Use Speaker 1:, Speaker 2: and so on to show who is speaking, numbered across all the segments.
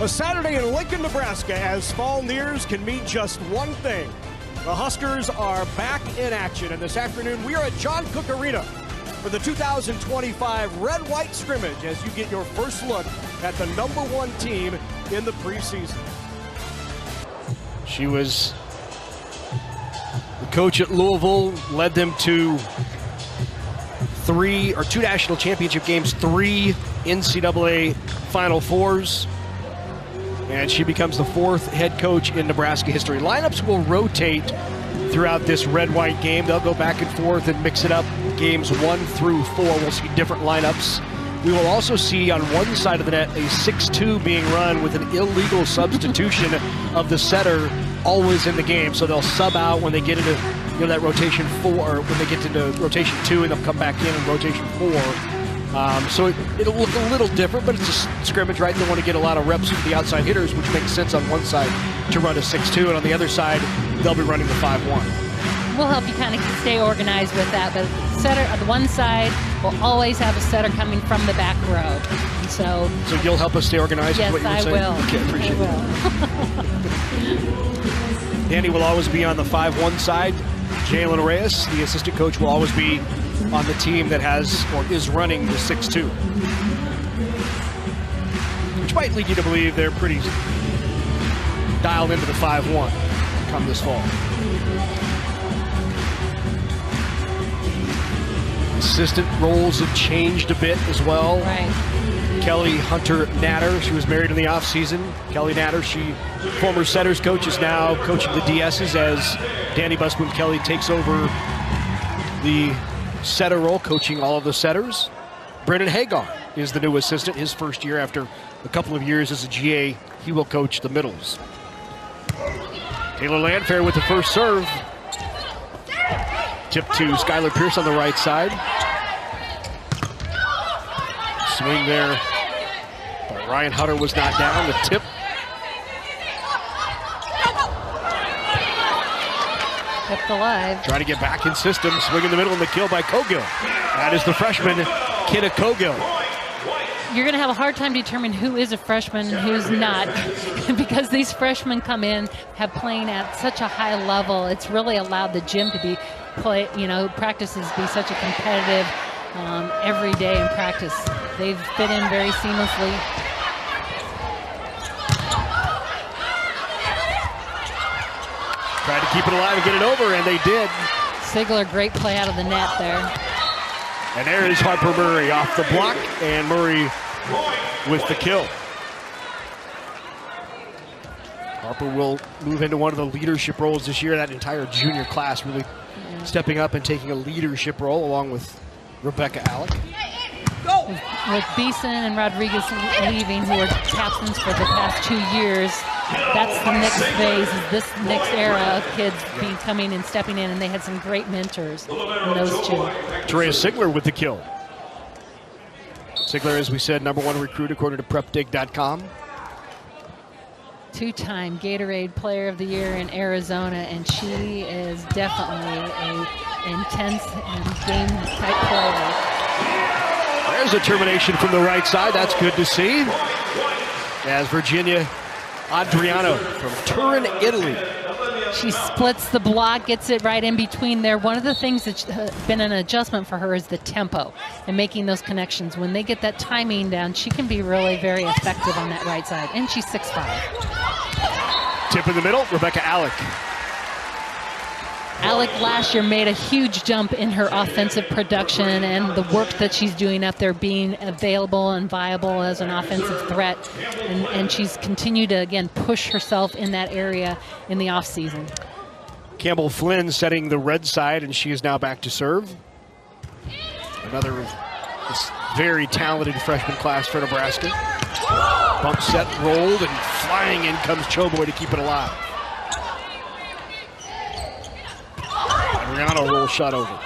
Speaker 1: A Saturday in Lincoln, Nebraska, as fall nears, can mean just one thing. The Huskers are back in action, and this afternoon we are at John Cook Arena for the 2025 Red-White Scrimmage as you get your first look at the #1 team in the preseason.
Speaker 2: She was the coach at Louisville, led them to two national championship games, 3 NCAA Final Fours, and she becomes the 4th head coach in Nebraska history. Lineups will rotate throughout this red-white game. They'll go back and forth and mix it up. Games 1 through 4, we'll see different lineups. We will also see on one side of the net a 6-2 being run with an illegal substitution of the setter always in the game. So they'll sub out when they get into that rotation 4, or when they get into rotation 2, and they'll come back in rotation 4. So it'll look a little different, but it's a scrimmage, right? They want to get a lot of reps with the outside hitters, which makes sense on one side to run a 6-2, and on the other side, they'll be running the 5-1.
Speaker 3: We'll help you kind of stay organized with that, but setter on the one side will always have a setter coming from the back row. So
Speaker 2: you'll help us stay organized?
Speaker 3: Yes,
Speaker 2: with what you're
Speaker 3: I will.
Speaker 2: Okay, appreciate it. Danny will always be on the 5-1 side. Jalen Reyes, the assistant coach, will always be on the team that has or is running the 6-2. Which might lead you to believe they're pretty dialed into the 5-1 come this fall. Assistant roles have changed a bit as well.
Speaker 3: Right.
Speaker 2: Kelly Hunter Natter, she was married in the offseason. Kelly Natter, former setters coach, is now coaching the DSs as Danny Busboom Kelly takes over the setter role, coaching all of the setters. Brendan Hagar is the new assistant, his first year after a couple of years as a GA. He will coach the middles. Taylor Landfair with the first serve. Tip to Skylar Pierce on the right side. Swing there, but Ryan Hutter was not down. The tip.
Speaker 3: Kept alive.
Speaker 2: Trying to get back in system. Swing in the middle and the kill by Cogill. That is the freshman, Kenna Cogill.
Speaker 3: You're going to have a hard time determining who is a freshman and who's not because these freshmen come in, have playing at such a high level. It's really allowed the gym to be practices be such a competitive every day in practice. They've fit in very seamlessly.
Speaker 2: Tried to keep it alive and get it over, and they did.
Speaker 3: Sigler, great play out of the net there.
Speaker 2: And there is Harper Murray off the block, and Murray with the kill. Harper will move into one of the leadership roles this year. That entire junior class really stepping up and taking a leadership role along with Rebecca Alec.
Speaker 3: With Beeson and Rodriguez leaving, who were captains for the past 2 years, that's the next phase, is this next era of kids coming and stepping in, and they had some great mentors in those two.
Speaker 2: Terea Sigler with the kill. Sigler, as we said, #1 recruit according to PrepDig.com.
Speaker 3: 2-time Gatorade Player of the Year in Arizona, and she is definitely an intense and game-type player.
Speaker 2: There's a termination from the right side. That's good to see. As Virginia Adriano from Turin, Italy.
Speaker 3: She splits the block, gets it right in between there. One of the things that's been an adjustment for her is the tempo and making those connections. When they get that timing down, she can be really very effective on that right side. And she's 6'5".
Speaker 2: Tip in the middle, Rebecca Alec.
Speaker 3: Alec last year made a huge jump in her offensive production and the work that she's doing up there, being available and viable as an offensive threat. And she's continued to, again, push herself in that area in the offseason.
Speaker 2: Campbell Flynn setting the red side, and she is now back to serve. Another very talented freshman class for Nebraska. Bump set, rolled, and flying in comes Choboy to keep it alive. Adriano roll shot over.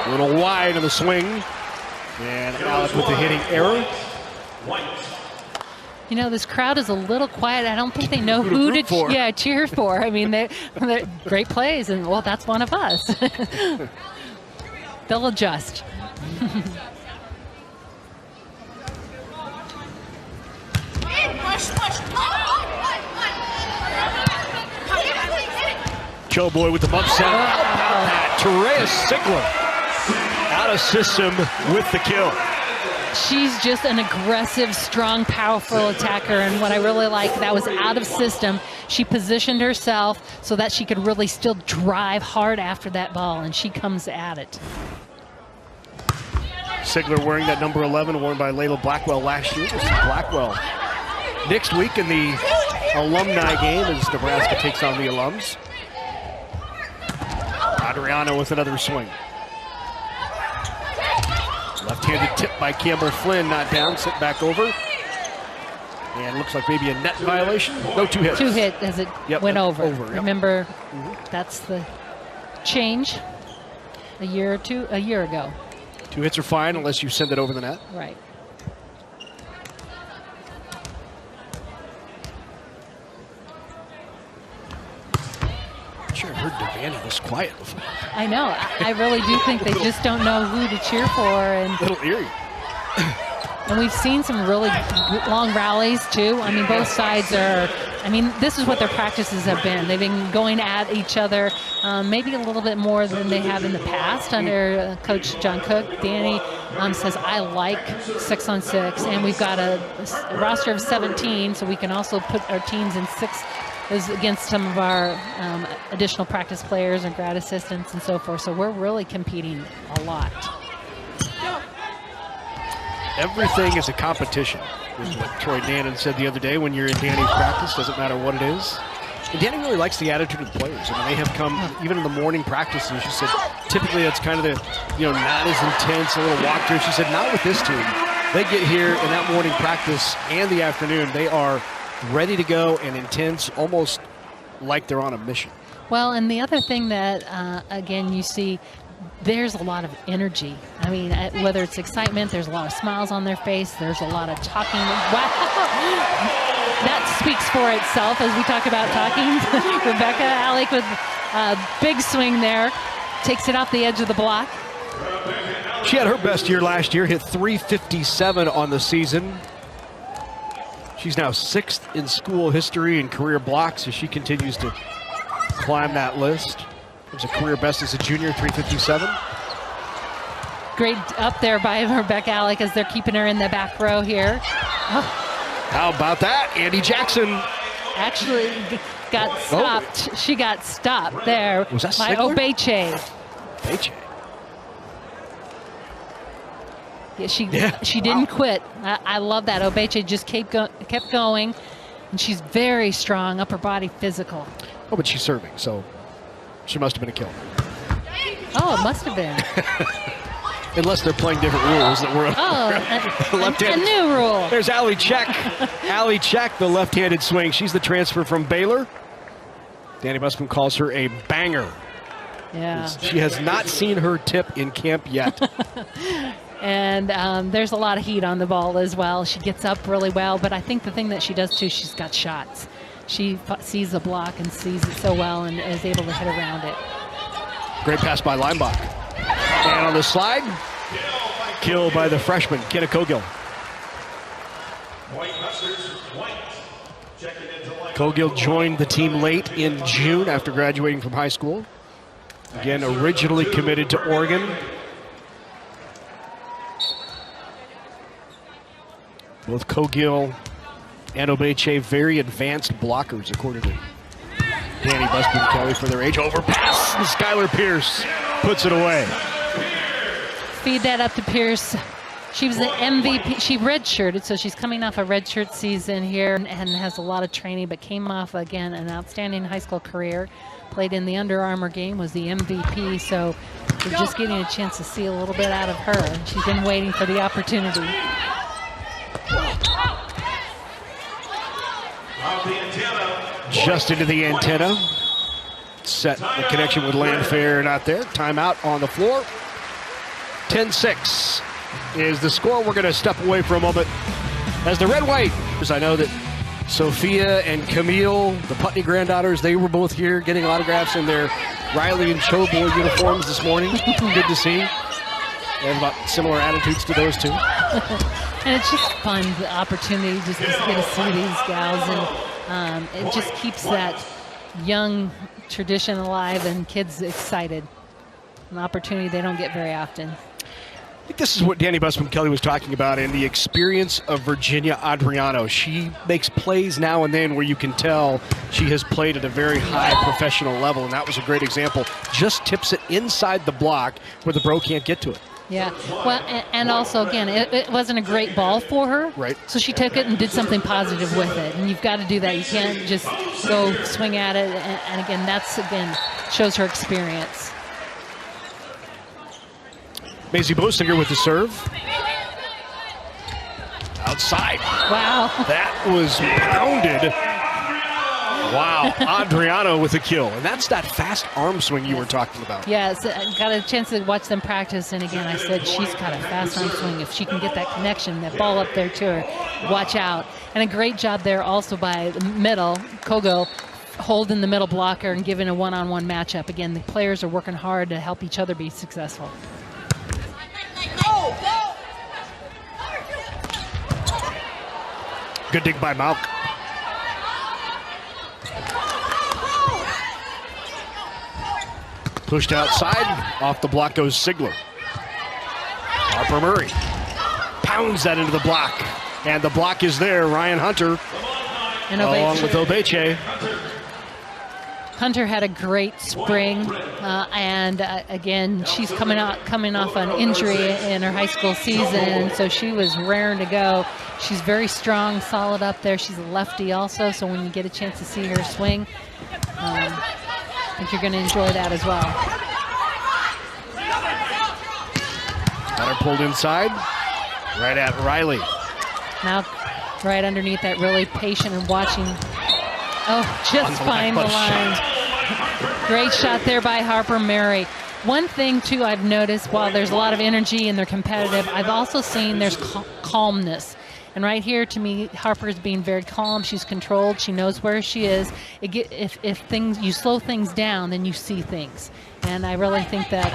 Speaker 2: A little wide of the swing. And Alec with the hitting error.
Speaker 3: You know, this crowd is a little quiet. I don't think they know who to cheer for. I mean, they're great plays, and, well, that's one of us. They'll adjust.
Speaker 2: Choboy with the bump set. How about that? Terea Sigler out of system with the kill.
Speaker 3: She's just an aggressive, strong, powerful attacker, and what I really like, that was out of system. She positioned herself so that she could really still drive hard after that ball, and she comes at it.
Speaker 2: Sigler wearing that number 11, worn by Layla Blackwell last year. This is Blackwell next week in the alumni game as Nebraska takes on the alums. Adriano with another swing. Left-handed tip by Campbell Flynn, not down, sit back over. And looks like maybe a net violation. No, 2 hits.
Speaker 3: 2 hit as it went over.
Speaker 2: Yep.
Speaker 3: Remember, that's the change a year ago.
Speaker 2: 2 hits are fine unless you send it over the net.
Speaker 3: Right.
Speaker 2: I'm sure I've heard Devaney this quiet before.
Speaker 3: I know. I really do think they just don't know who to cheer for. And
Speaker 2: A little eerie.
Speaker 3: And we've seen some really long rallies, too. I mean, both sides are, I mean, this is what their practices have been. They've been going at each other maybe a little bit more than they have in the past under Coach John Cook. Danny says, I like 6-on-6, and we've got a roster of 17, so we can also put our teams in 6 against some of our additional practice players and grad assistants and so forth. So we're really competing a lot.
Speaker 2: Everything is a competition, is what Troy Dannon said the other day. When you're in Danny's practice, doesn't matter what it is. And Danny really likes the attitude of the players. I mean, they have come, even in the morning practices, she said, typically that's kind of the, not as intense, a little walkthrough. She said, not with this team. They get here in that morning practice and the afternoon, they are ready to go and intense, almost like they're on a mission.
Speaker 3: Well, and the other thing that, again, you see, there's a lot of energy. I mean, whether it's excitement, there's a lot of smiles on their face, there's a lot of talking. Wow! That speaks for itself as we talk about talking. Rebecca Alec with a big swing there, takes it off the edge of the block.
Speaker 2: She had her best year last year, hit .357 on the season. She's now 6th in school history and career blocks as she continues to climb that list. It was a career best as a junior, .357.
Speaker 3: Great up there by Rebecca Alec as they're keeping her in the back row here. Oh.
Speaker 2: How about that? Andy Jackson
Speaker 3: actually got stopped. Oh. She got stopped there
Speaker 2: was that
Speaker 3: by Obeche.
Speaker 2: Obeche.
Speaker 3: Yeah, she didn't quit. I love that. Obeche just kept going, and she's very strong, upper body physical.
Speaker 2: Oh, but she's serving, so she must have been a kill.
Speaker 3: Oh, it must have been.
Speaker 2: Unless they're playing different rules that were
Speaker 3: a new rule.
Speaker 2: There's Allie Check. Allie Check, the left-handed swing. She's the transfer from Baylor. Danny Busman calls her a banger.
Speaker 3: Yeah.
Speaker 2: She has not seen her tip in camp yet.
Speaker 3: And there's a lot of heat on the ball as well. She gets up really well, but I think the thing that she does too, she's got shots. She sees the block and sees it so well and is able to hit around it.
Speaker 2: Great pass by Leimbach. And on the slide, kill by the freshman, Kenna Cogill. Cogill joined the team late in June after graduating from high school. Again, originally committed to Oregon. Both Cogill and Obeche, very advanced blockers, according to Danny Busman Kelly for their age. Overpass, and Skylar Pierce puts it away.
Speaker 3: Feed that up to Pierce. She was the MVP. She redshirted, so she's coming off a redshirt season here and has a lot of training, but came off, again, an outstanding high school career. Played in the Under Armour game, was the MVP, so we're just getting a chance to see a little bit out of her. She's been waiting for the opportunity.
Speaker 2: Just into the antenna. Set the connection with Landfair, not there. Timeout on the floor. 10-6 is the score. We're going to step away for a moment as the red-white. I know that Sophia and Camille, the Putney granddaughters, they were both here getting autographs in their Riley and Choboy uniforms this morning. Good to see. They have about similar attitudes to those two.
Speaker 3: And it's just fun, the opportunity just to get to see these gals, and it just keeps that young tradition alive and kids excited. An opportunity they don't get very often.
Speaker 2: I think this is what Danny Busman-Kelly was talking about, and the experience of Virginia Adriano. She makes plays now and then where you can tell she has played at a very high professional level, and that was a great example. Just tips it inside the block where the bro can't get to it.
Speaker 3: Yeah, well, and also, again, it wasn't a great ball for her.
Speaker 2: Right.
Speaker 3: So she took it and did something positive with it, and you've got to do that. You can't just go swing at it, and again, that's, again, shows her experience.
Speaker 2: Maisie Bosinger with the serve. Outside.
Speaker 3: Wow.
Speaker 2: That was pounded. Wow. Adriano with a kill. And that's that fast arm swing you were talking about.
Speaker 3: Yes, I got a chance to watch them practice, and again, I said she's got a fast arm swing. If she can get that connection, that ball up there to her, watch out. And a great job there also by the middle, Kogo, holding the middle blocker and giving a one-on-one matchup. Again, the players are working hard to help each other be successful.
Speaker 2: Good dig by Malk. Pushed outside. Off the block goes Sigler. Harper Murray pounds that into the block. And the block is there. Ryan Hunter
Speaker 3: And
Speaker 2: along with Obeche.
Speaker 3: Hunter had a great spring, and again, she's coming off an injury in her high school season, so she was raring to go. She's very strong, solid up there. She's a lefty also, so when you get a chance to see her swing, I think you're going to enjoy that as well.
Speaker 2: Got her pulled inside, right at Riley.
Speaker 3: Now, right underneath that, really patient and watching. Oh, just find the line. Great shot there by Harper Murray. One thing, too, I've noticed, while there's a lot of energy and they're competitive, I've also seen there's calmness. And right here, to me, Harper is being very calm. She's controlled. She knows where she is. If you slow things down, then you see things. And I really think that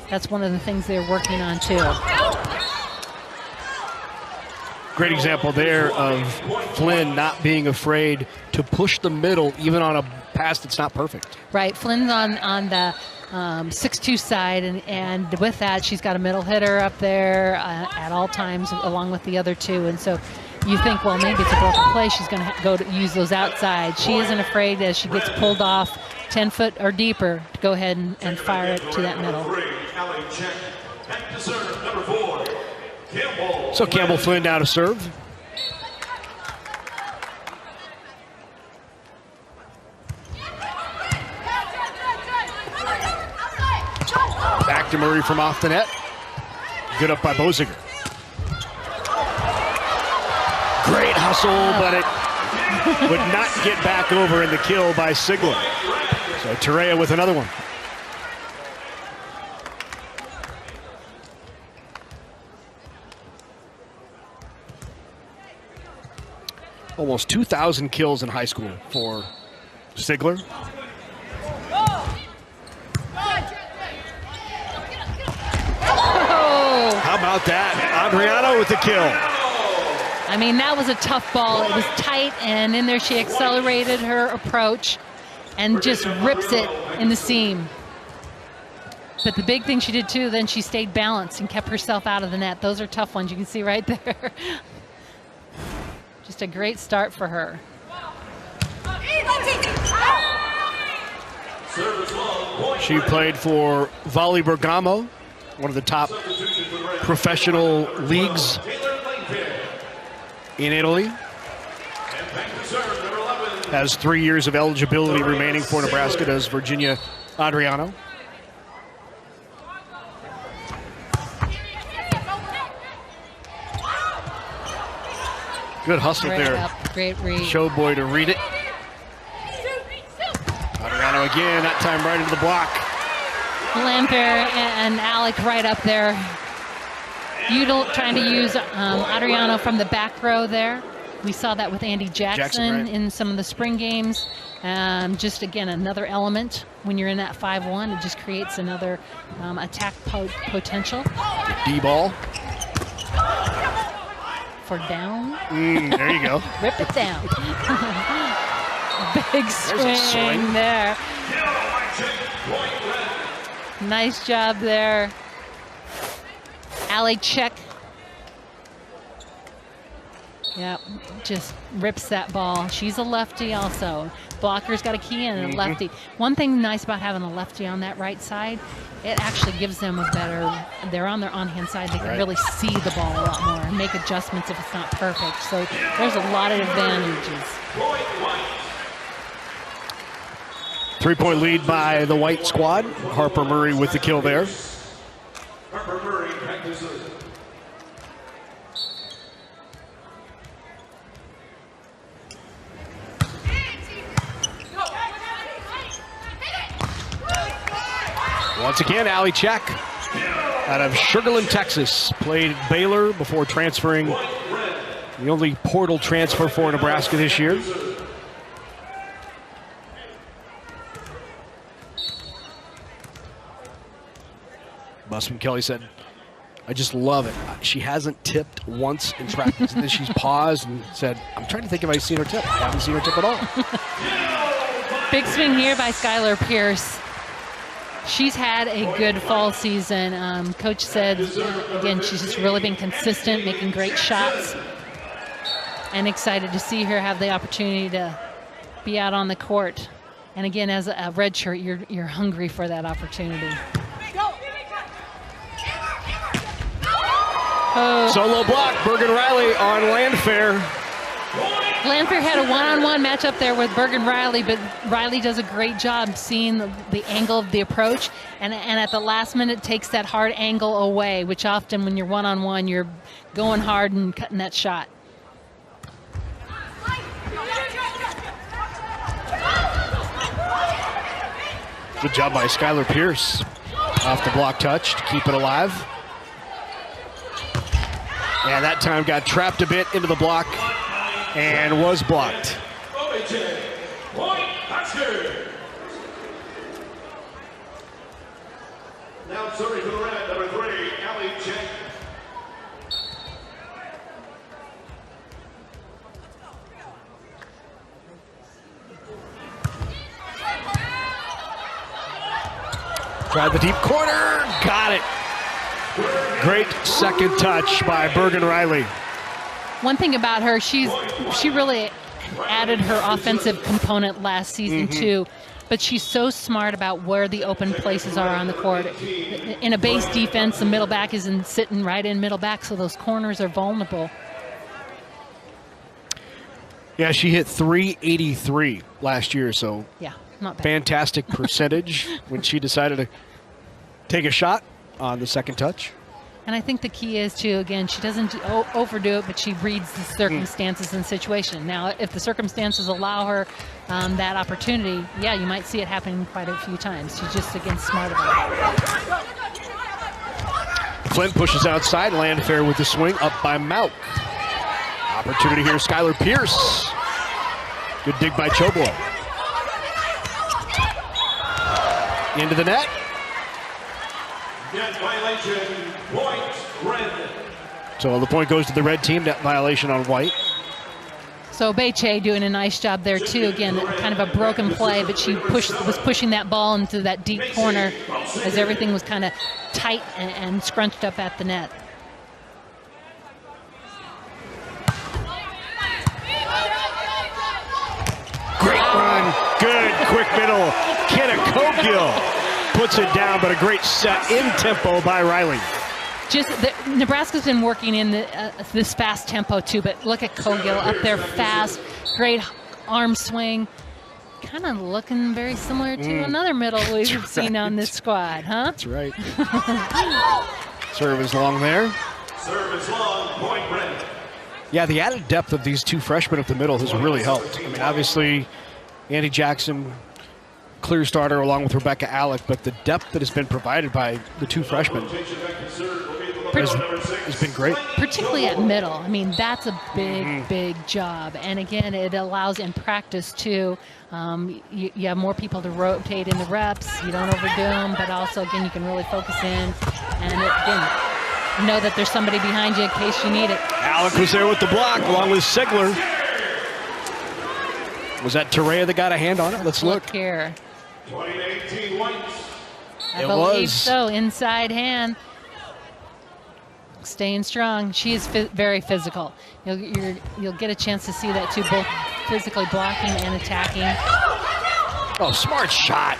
Speaker 3: that's one of the things they're working on, too.
Speaker 2: Great example there of Flynn not being afraid to push the middle, even on a pass that's not perfect.
Speaker 3: Right, Flynn's on the 6'2" side, and with that, she's got a middle hitter up there at all times, along with the other two. And so you think, well, maybe it's a broken play. She's going to go to use those outside. She isn't afraid as she gets pulled off 10 foot or deeper to go ahead and fire it to that middle.
Speaker 2: So Campbell Flynn now to serve. Back to Murray from off the net. Good up by Bosinger. Great hustle, but it would not get back over in the kill by Sigler. So Torrea with another one. Almost 2,000 kills in high school for Sigler.
Speaker 3: Oh.
Speaker 2: How about that? Adriano with the kill.
Speaker 3: I mean, that was a tough ball. It was tight, and in there she accelerated her approach and just rips it in the seam. But the big thing she did, too, then she stayed balanced and kept herself out of the net. Those are tough ones. You can see right there. Just a great start for her.
Speaker 2: She played for Volley Bergamo, one of the top professional leagues in Italy. Has 3 years of eligibility remaining for Nebraska, does Virginia Adriano. Good hustle
Speaker 3: Great
Speaker 2: there.
Speaker 3: up, great read.
Speaker 2: Showboy to read it. Adriano again, that time right into the block.
Speaker 3: Lamper and Alec right up there. Trying to use Adriano from the back row there. We saw that with Andy Jackson
Speaker 2: right.
Speaker 3: in some of the spring games. Just, again, another element. When you're in that 5-1, it just creates another attack potential.
Speaker 2: D-ball.
Speaker 3: for down.
Speaker 2: There you go.
Speaker 3: Rip it down. Big swing there. Nice job there. Alley check. Yep, just rips that ball. She's a lefty also. Blocker's got a key in, a lefty. One thing nice about having a lefty on that right side, it actually gives them a better, they're on their on-hand side, they can really see the ball a lot more and make adjustments if it's not perfect. So there's a lot of advantages.
Speaker 2: 3-point lead by the white squad. Harper Murray with the kill there.
Speaker 4: Harper Murray practices.
Speaker 2: Once again, Allie Check out of Sugar Land, Texas. Played Baylor before transferring. The only portal transfer for Nebraska this year. Busman Kelly said, I just love it. She hasn't tipped once in practice. And then she's paused and said, I'm trying to think if I've seen her tip. I haven't seen her tip at all.
Speaker 3: Big swing here by Skylar Pierce. She's had a good fall season. Coach said, again, she's just really been consistent, making great shots. And excited to see her have the opportunity to be out on the court. And again, as a red shirt, you're hungry for that opportunity. Oh.
Speaker 2: Solo block, Bergen Riley on Landfair.
Speaker 3: Landfair had a one-on-one matchup there with Bergen Riley, but Riley does a great job seeing the angle of the approach, and at the last minute takes that hard angle away, which often when you're one-on-one, you're going hard and cutting that shot.
Speaker 2: Good job by Skylar Pierce. Off the block touch to keep it alive. And that time got trapped a bit into the block and was blocked.
Speaker 4: Now serving to the red, number 3, Allie Check.
Speaker 2: Tried the deep corner, got it. Great second touch by Bergen Riley.
Speaker 3: One thing about her, she really added her offensive component last season too, but she's so smart about where the open places are on the court. In a base defense, the middle back isn't sitting right in middle back, so those corners are vulnerable.
Speaker 2: Yeah, she hit .383 last year, so
Speaker 3: yeah, not bad.
Speaker 2: Fantastic percentage when she decided to take a shot on the second touch.
Speaker 3: And I think the key is to, again, she doesn't overdo it, but she reads the circumstances and situation. Now, if the circumstances allow her that opportunity, yeah, you might see it happen quite a few times. She's just, again, smart about it.
Speaker 2: Flint pushes outside. Landfair with the swing, up by Mauk. Opportunity here, Skylar Pierce. Good dig by Choboy. Into the net.
Speaker 4: Net violation, point, red.
Speaker 2: So the point goes to the red team, net violation on white.
Speaker 3: So Beche doing a nice job there too. Again, kind of a broken play, but she was pushing that ball into that deep corner as everything was kind of tight and scrunched up at the net.
Speaker 2: Great run, good, quick middle. Kenna Cogill puts it down, but a great set in tempo by Riley.
Speaker 3: Just Nebraska's been working in this fast tempo too, but look at Cogill up there fast, great arm swing. Kind of looking very similar to another middle we've seen on this squad, huh?
Speaker 2: That's right. Serve is long there.
Speaker 4: Serve is long, point, red.
Speaker 2: Yeah, the added depth of these two freshmen up the middle has really helped. I mean, obviously, Andy Jackson, clear starter along with Rebecca Alec, but the depth that has been provided by the two freshmen has been great.
Speaker 3: Particularly at middle. I mean, that's a big, big job. And again, it allows in practice too. You have more people to rotate in the reps. You don't overdo them, but also, again, you can really focus in. And again, know that there's somebody behind you in case you need it.
Speaker 2: Alec was there with the block along with Sigler. Was that Torreya that got a hand on it? Let's look.
Speaker 3: Here.
Speaker 4: 2018 Whites.
Speaker 3: I
Speaker 2: It
Speaker 3: believe
Speaker 2: was.
Speaker 3: so. Inside hand. Staying strong. She is very physical. You'll get a chance to see that too, both physically blocking and attacking.
Speaker 2: Oh, smart shot.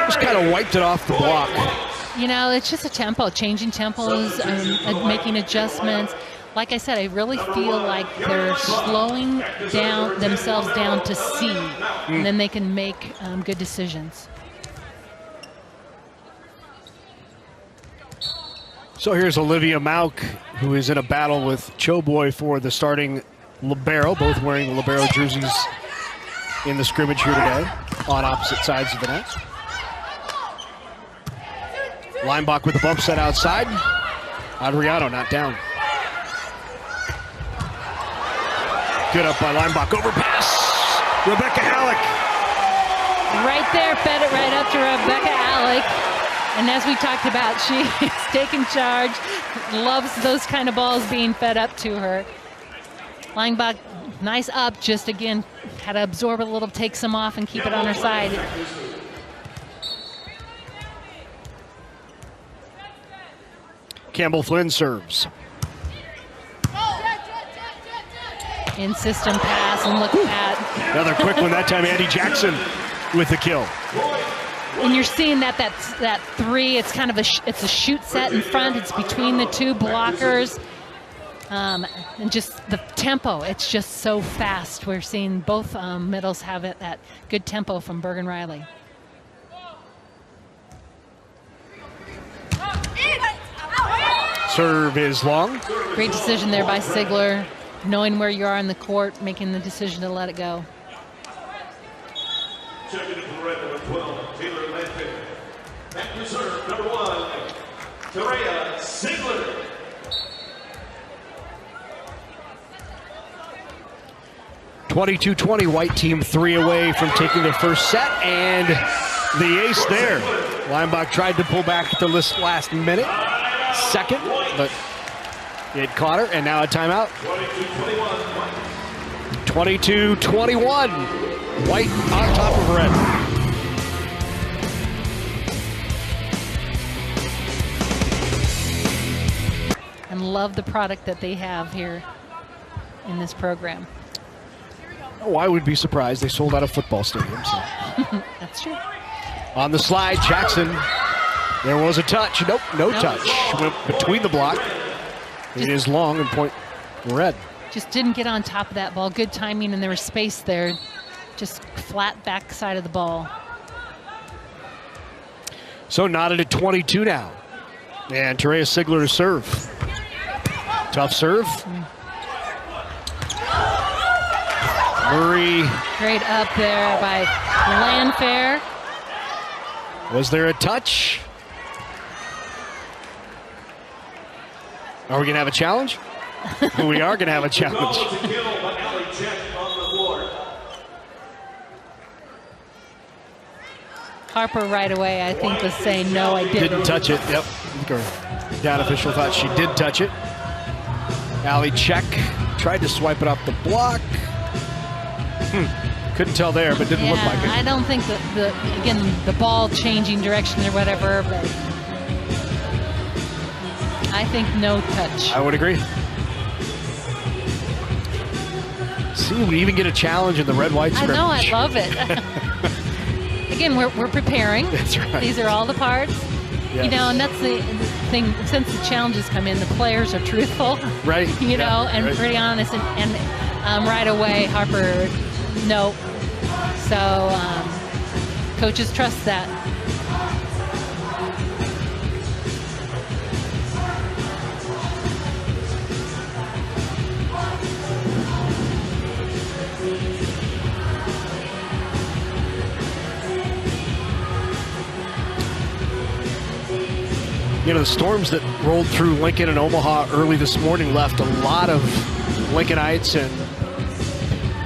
Speaker 2: Just kind of wiped it off the block.
Speaker 3: You know, it's just a tempo, changing tempos, making adjustments. Like I said, I really feel like they're slowing down themselves down to see, and then they can make good decisions.
Speaker 2: So here's Olivia Mauk, who is in a battle with Choboy for the starting libero, both wearing the libero jerseys in the scrimmage here today on opposite sides of the net. Leinbach with the bump set outside. Adriano not down. Good up by Leinbach. Overpass. Rebecca Halleck.
Speaker 3: Right there, fed it right up to Rebecca Alec. And as we talked about, she is taking charge, loves those kind of balls being fed up to her. Leinbach, nice up, just again, had to absorb a little, take some off and keep it on her side.
Speaker 2: Campbell Flynn serves.
Speaker 3: In system pass, and look at that.
Speaker 2: Another quick one, that time Andy Jackson with the kill.
Speaker 3: And you're seeing that three, it's kind of it's a shoot set in front, it's between the two blockers. And just the tempo, it's just so fast. We're seeing both middles have that good tempo from Bergen Riley.
Speaker 2: Serve is long.
Speaker 3: Great decision there by Sigler, knowing where you are in the court, making the decision to let it go.
Speaker 4: Checking in for red number 12, Taylor Landfield. Back reserve number 1, Torreya Sigler.
Speaker 2: (22-20), white team 3 away from taking their first set, and the ace there. Leinbach tried to pull back at the last minute, second, but it caught her, and now a timeout. 22-21, white on top of red.
Speaker 3: And love the product that they have here in this program.
Speaker 2: Oh, I would be surprised. They sold out a football stadium. So.
Speaker 3: That's true.
Speaker 2: On the slide, Jackson. There was a touch. Nope, no touch. Went between the block. It is long and point red.
Speaker 3: Just didn't get on top of that ball. Good timing, and there was space there. Just flat back side of the ball.
Speaker 2: So knotted at 22 now. And Torreya Sigler to serve. Tough serve. Murray.
Speaker 3: Great up there by Landfair.
Speaker 2: Was there a touch? Are we going to have a challenge? We are going to have a challenge.
Speaker 3: Harper right away, I think, was saying, no, I didn't.
Speaker 2: Didn't touch it. Yep. Down official thought she did touch it. Allie check. Tried to swipe it off the block. Couldn't tell there, but didn't look like it.
Speaker 3: I don't think the ball changing direction or whatever, but I think no touch.
Speaker 2: I would agree. See, we even get a challenge in the red-white scrimmage.
Speaker 3: I know, I love it. Again, we're preparing.
Speaker 2: That's right.
Speaker 3: These are all the parts.
Speaker 2: Yes.
Speaker 3: You know, and that's the thing, since the challenges come in, the players are truthful.
Speaker 2: Right.
Speaker 3: You know, and
Speaker 2: right.
Speaker 3: pretty honest, and right away, Harper, no. So coaches trust that.
Speaker 2: You know, the storms that rolled through Lincoln and Omaha early this morning left a lot of Lincolnites and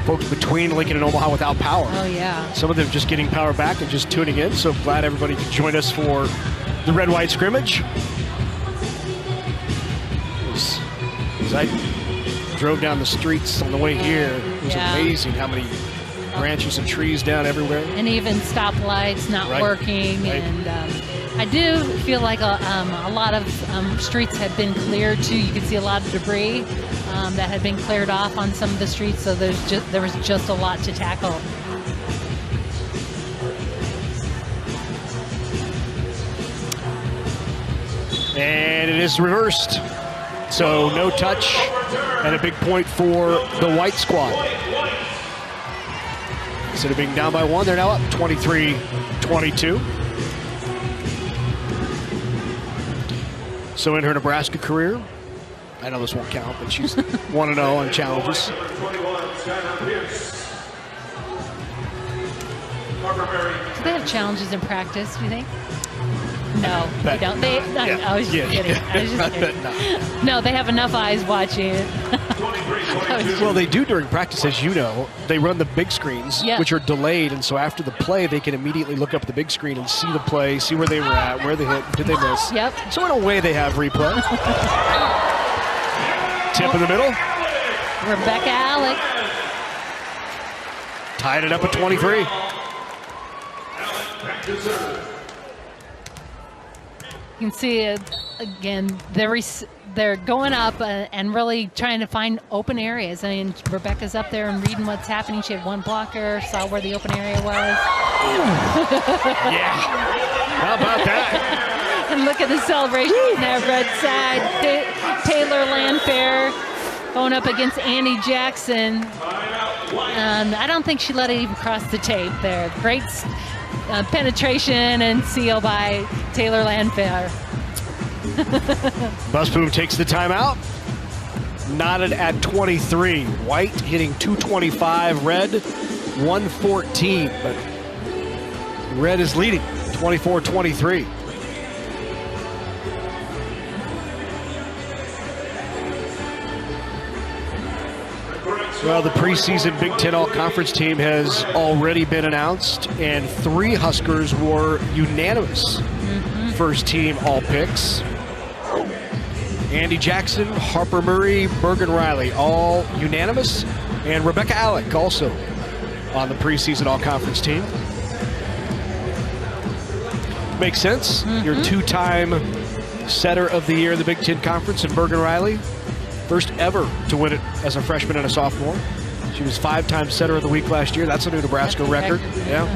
Speaker 2: folks between Lincoln and Omaha without power.
Speaker 3: Oh, yeah.
Speaker 2: Some of them just getting power back and just tuning in. So glad everybody could join us for the red-white scrimmage. trees. I drove down the streets on the way here. It was amazing how many branches and trees down everywhere.
Speaker 3: And even stoplights not working.
Speaker 2: Right.
Speaker 3: And I do feel like a lot of streets had been cleared too. You could see a lot of debris that had been cleared off on some of the streets. So there was just a lot to tackle.
Speaker 2: And it is reversed. So no touch and a big point for the white squad. Instead of being down by 1, they're now up 23-22. So in her Nebraska career, I know this won't count, but she's 1-0 on challenges.
Speaker 3: Do they have challenges in practice, do you think? No, they don't. I was just kidding. I was just kidding. No, they have enough eyes watching it.
Speaker 2: Well, they do during practice, as you know. They run the big screens, which are delayed, and so after the play, they can immediately look up at the big screen and see the play, see where they were at, where they hit, did they miss.
Speaker 3: Yep.
Speaker 2: So in a way, they have replay. Tip in the middle.
Speaker 3: Rebecca Alec.
Speaker 2: Tied it up at 23.
Speaker 3: You can see again, they're going up and really trying to find open areas. I mean, Rebecca's up there and reading what's happening. She had one blocker, saw where the open area was.
Speaker 2: Yeah. How about that?
Speaker 3: And look at the celebration on that red side. Taylor Landfair going up against Annie Jackson. I don't think she let it even cross the tape there. Great penetration and seal by Taylor Landfair.
Speaker 2: Busboom takes the timeout. Knotted at 23. White hitting 225. Red 114. But Red is leading 24-23. Well, the preseason Big Ten All-Conference team has already been announced, and 3 Huskers were unanimous first team All-Picks. Andy Jackson, Harper Murray, Bergen Riley, all unanimous, and Rebecca Alec also on the preseason All-Conference team. Makes sense. Your 2-time setter of the year in the Big Ten Conference in Bergen Riley. First ever to win it as a freshman and a sophomore. She was 5-time setter of the week last year. That's a new Nebraska record. Yeah.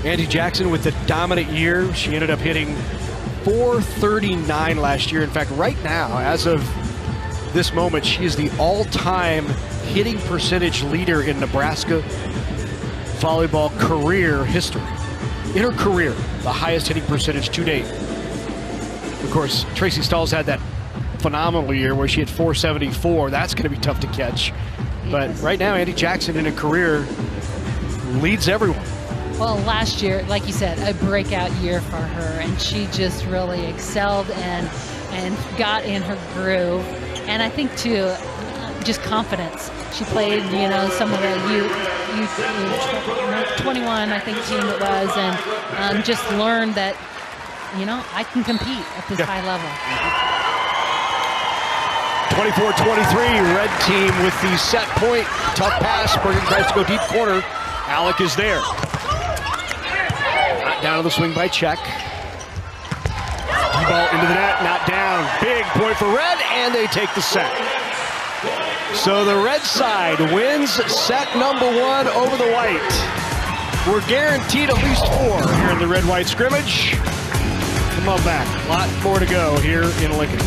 Speaker 2: Andy Jackson with a dominant year. She ended up hitting .439 last year. In fact, right now, as of this moment, she is the all-time hitting percentage leader in Nebraska volleyball career history. In her career, the highest hitting percentage to date. Of course, Tracy Stahl's had that phenomenal year where she hit .474. That's going to be tough to catch. But right now, Andy Jackson in a career leads everyone.
Speaker 3: Well, last year, like you said, a breakout year for her, and she just really excelled and got in her groove. And I think too, just confidence. She played, you know, some of the U21, I think, team it was, and just learned that, you know, I can compete at this high level.
Speaker 2: 24-23, red team with the set point. Tough pass, Bergen tries to go deep corner. Alec is there. Not down to the swing by Check. D-ball into the net, not down. Big point for red, and they take the set. So the red side wins set number 1 over the white. We're guaranteed at least 4 here in the red-white scrimmage. Come on back. A lot more to go here in Lincoln.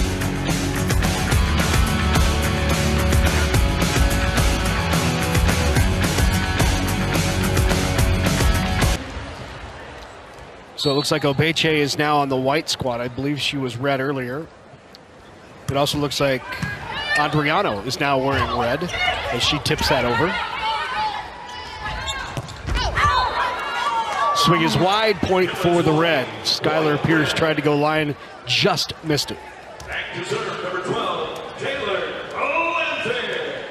Speaker 2: So it looks like Obeche is now on the white squad. I believe she was red earlier. It also looks like Andriano is now wearing red as she tips that over. Swing is wide, point for the red. Skylar Pierce tried to go line, just missed it.
Speaker 4: Back to serve, number 12, Taylor Landfair.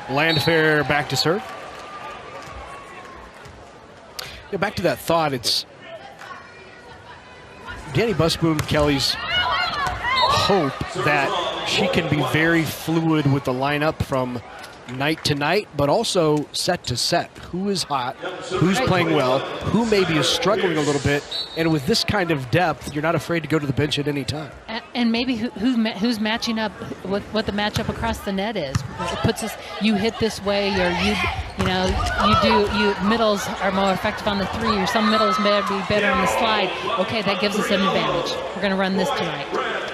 Speaker 2: Landfair back to serve. Yeah, back to that thought, it's Danny Busboom Kelly's hope that she can be very fluid with the lineup from night to night, but also set to set. Who is hot, who's playing well, who maybe is struggling a little bit, and with this kind of depth, you're not afraid to go to the bench at any time.
Speaker 3: And maybe who's matching up with what the matchup across the net is. It puts us, you hit this way, or you middles are more effective on the three, or some middles may be better on the slide. Okay, that gives us an advantage. We're going to run this tonight.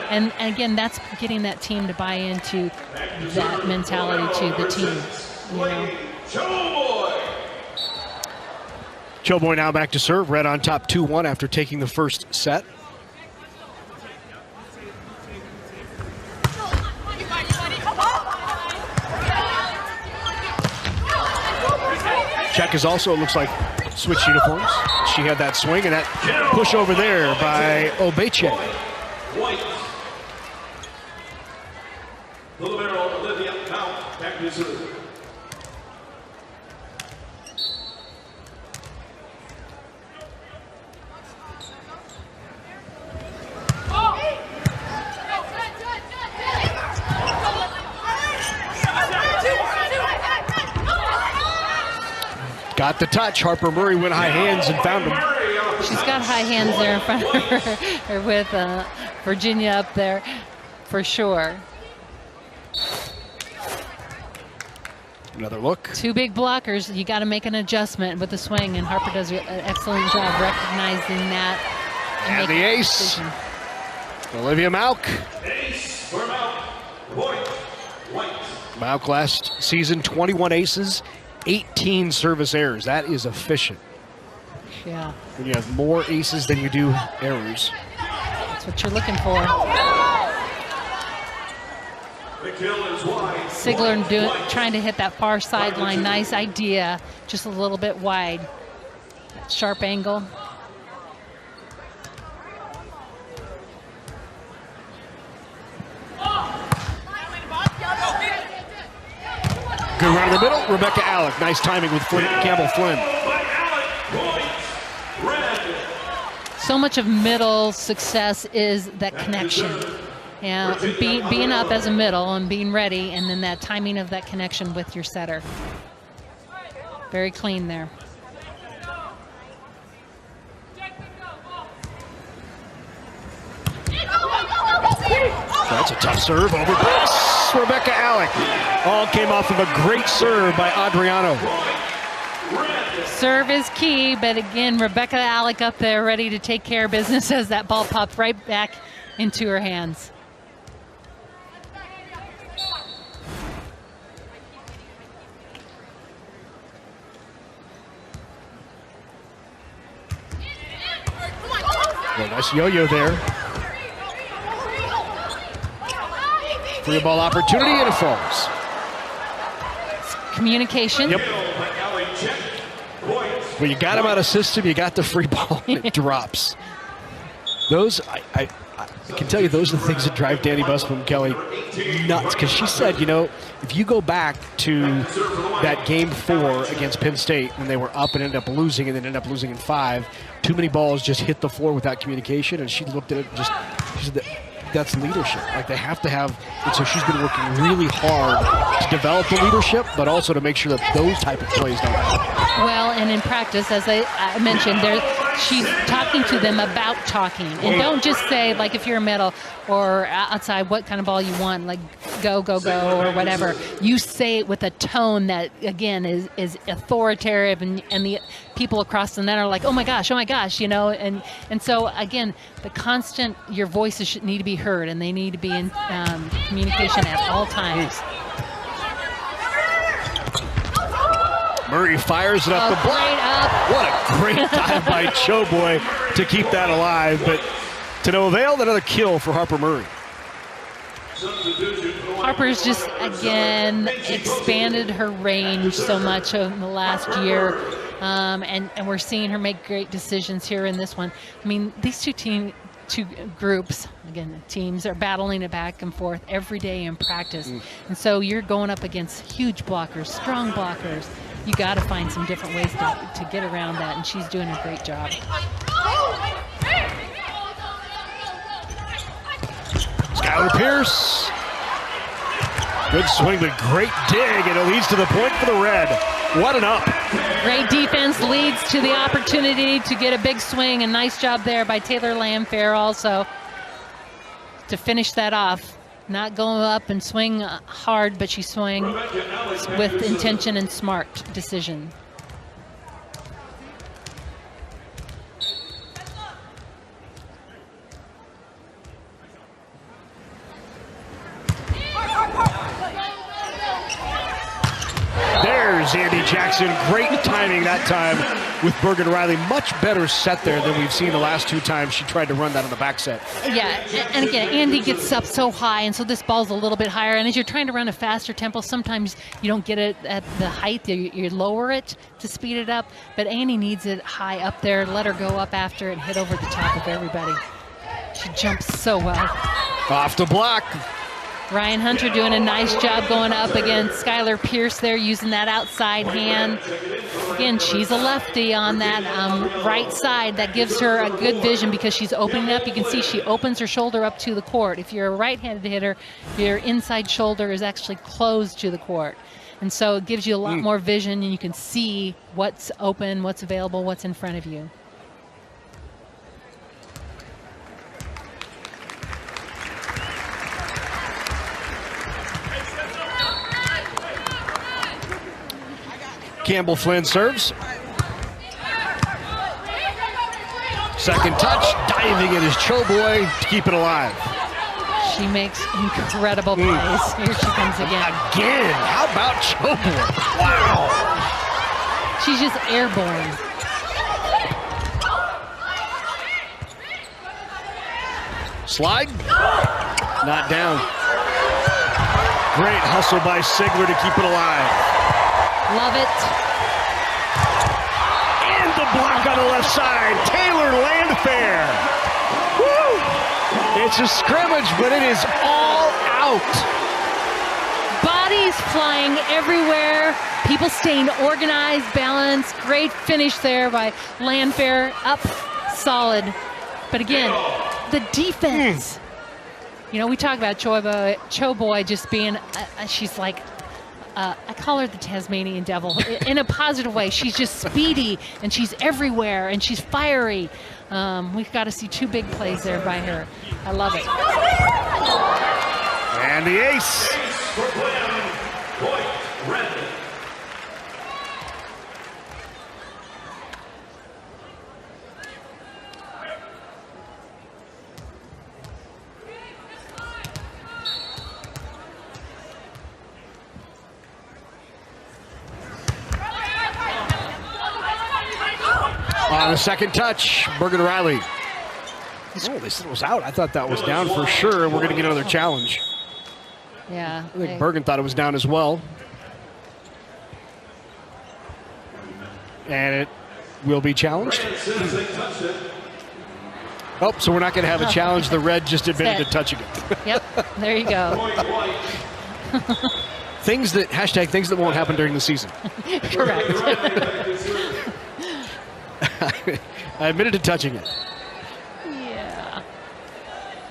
Speaker 3: And again, that's getting that team to buy into that mentality to the team.
Speaker 2: Choboy now back to serve. Red on top 2-1 after taking the first set. Czech is also, it looks like, switched uniforms. She had that swing and that push over there by Obeche.
Speaker 4: Back to serve.
Speaker 2: Got the touch. Harper Murray went high hands and found him.
Speaker 3: She's got high hands there in front of her with Virginia up there for sure.
Speaker 2: Another look.
Speaker 3: Two big blockers. You got to make an adjustment with the swing, and Harper does an excellent job recognizing that.
Speaker 2: And the ace. Olivia Mauk.
Speaker 4: Ace for Mauk. Point. White.
Speaker 2: Mauk last season, 21 aces, 18 service errors. That is efficient.
Speaker 3: Yeah.
Speaker 2: When you have more aces than you do errors.
Speaker 3: That's what you're looking for.
Speaker 4: The kill is wide.
Speaker 3: Sigler trying to hit that far sideline. Nice idea. Just a little bit wide. Sharp angle.
Speaker 2: Good run in the middle. Rebecca Alec. Nice timing with Campbell Flynn.
Speaker 3: So much of middle success is that connection. Yeah, being up as a middle and being ready, and then that timing of that connection with your setter. Very clean there.
Speaker 2: That's a tough serve over base. Rebecca Alec. All came off of a great serve by Adriano.
Speaker 3: Serve is key, but again, Rebecca Alec up there ready to take care of business as that ball popped right back into her hands.
Speaker 2: Well, nice yo-yo there. Free ball opportunity, and it falls.
Speaker 3: Communication.
Speaker 2: Yep. Well, you got him out of system, you got the free ball, and it drops. Those, I can tell you, those are the things that drive Danny Busman Kelly nuts. Because she said, you know, if you go back to that game 4 against Penn State when they were up and ended up losing, and then ended up losing in 5, too many balls just hit the floor without communication. And she looked at it and she said, that's leadership. Like, they have to have, and so she's been working really hard to develop the leadership, but also to make sure that those type of plays don't happen.
Speaker 3: Well, and in practice, as I mentioned, she's talking to them about talking. And don't just say, like, if you're a middle or outside, what kind of ball you want, like go, go, go, or whatever. You say it with a tone that, again, is authoritative, and the people across the net are like, oh my gosh, you know. And so, again, the constant, your voices should need to be heard, and they need to be in communication at all times.
Speaker 2: Murray fires it up the block. What a great dive by Choboy to keep that alive, but to no avail. Another kill for Harper Murray.
Speaker 3: Harper's just, again, expanded her range so much over the last year, and we're seeing her make great decisions here in this one. I mean, these two groups, again, teams are battling it back and forth every day in practice. And so you're going up against huge blockers, strong blockers. You got to find some different ways to get around that, and she's doing a great job.
Speaker 2: Skylar Pierce. Good swing, but great dig, and it leads to the point for the red. What an up.
Speaker 3: Great defense leads to the opportunity to get a big swing, and nice job there by Taylor Landfair also to finish that off. Not going up and swing hard, but she swung with intention and smart decision.
Speaker 2: There's Andy Jackson. Great timing that time with Bergen Riley. Much better set there than we've seen the last 2 times she tried to run that on the back set.
Speaker 3: Yeah, and again, Andy gets up so high, and so this ball's a little bit higher. And as you're trying to run a faster tempo, sometimes you don't get it at the height. You lower it to speed it up. But Andy needs it high up there. Let her go up after and hit over the top of everybody. She jumps so well.
Speaker 2: Off the block.
Speaker 3: Ryan Hunter doing a nice job going up against Skylar Pierce there, using that outside hand. Again, she's a lefty on that right side. That gives her a good vision because she's opening up. You can see she opens her shoulder up to the court. If you're a right-handed hitter, your inside shoulder is actually closed to the court. And so it gives you a lot more vision, and you can see what's open, what's available, what's in front of you.
Speaker 2: Campbell Flynn serves. Second touch, diving at his Choboy to keep it alive.
Speaker 3: She makes incredible plays. Here she comes again.
Speaker 2: Again, how about Choboy? Wow.
Speaker 3: She's just airborne.
Speaker 2: Slide, not down. Great hustle by Sigler to keep it alive.
Speaker 3: Love it.
Speaker 2: And the block on the left side, Taylor Landfair. Woo! It's a scrimmage, but it is all out.
Speaker 3: Bodies flying everywhere. People staying organized, balanced. Great finish there by Landfair. Up, solid. But again, the defense. You know, we talk about Choboy just being, she's like, I call her the Tasmanian Devil in a positive way. She's just speedy, and she's everywhere, and she's fiery. We've got to see 2 big plays there by her. I love it.
Speaker 2: And the ace. On the second touch, Bergen Riley. Oh, they said it was out. I thought that was down for sure, and we're going to get another challenge.
Speaker 3: Yeah.
Speaker 2: I think Bergen thought it was down as well. And it will be challenged. Oh, so we're not going to have a challenge. The red just admitted to touching it.
Speaker 3: Yep, there you go.
Speaker 2: Things that, hashtag things that won't happen during the season.
Speaker 3: Correct.
Speaker 2: I admitted to touching it.
Speaker 3: Yeah.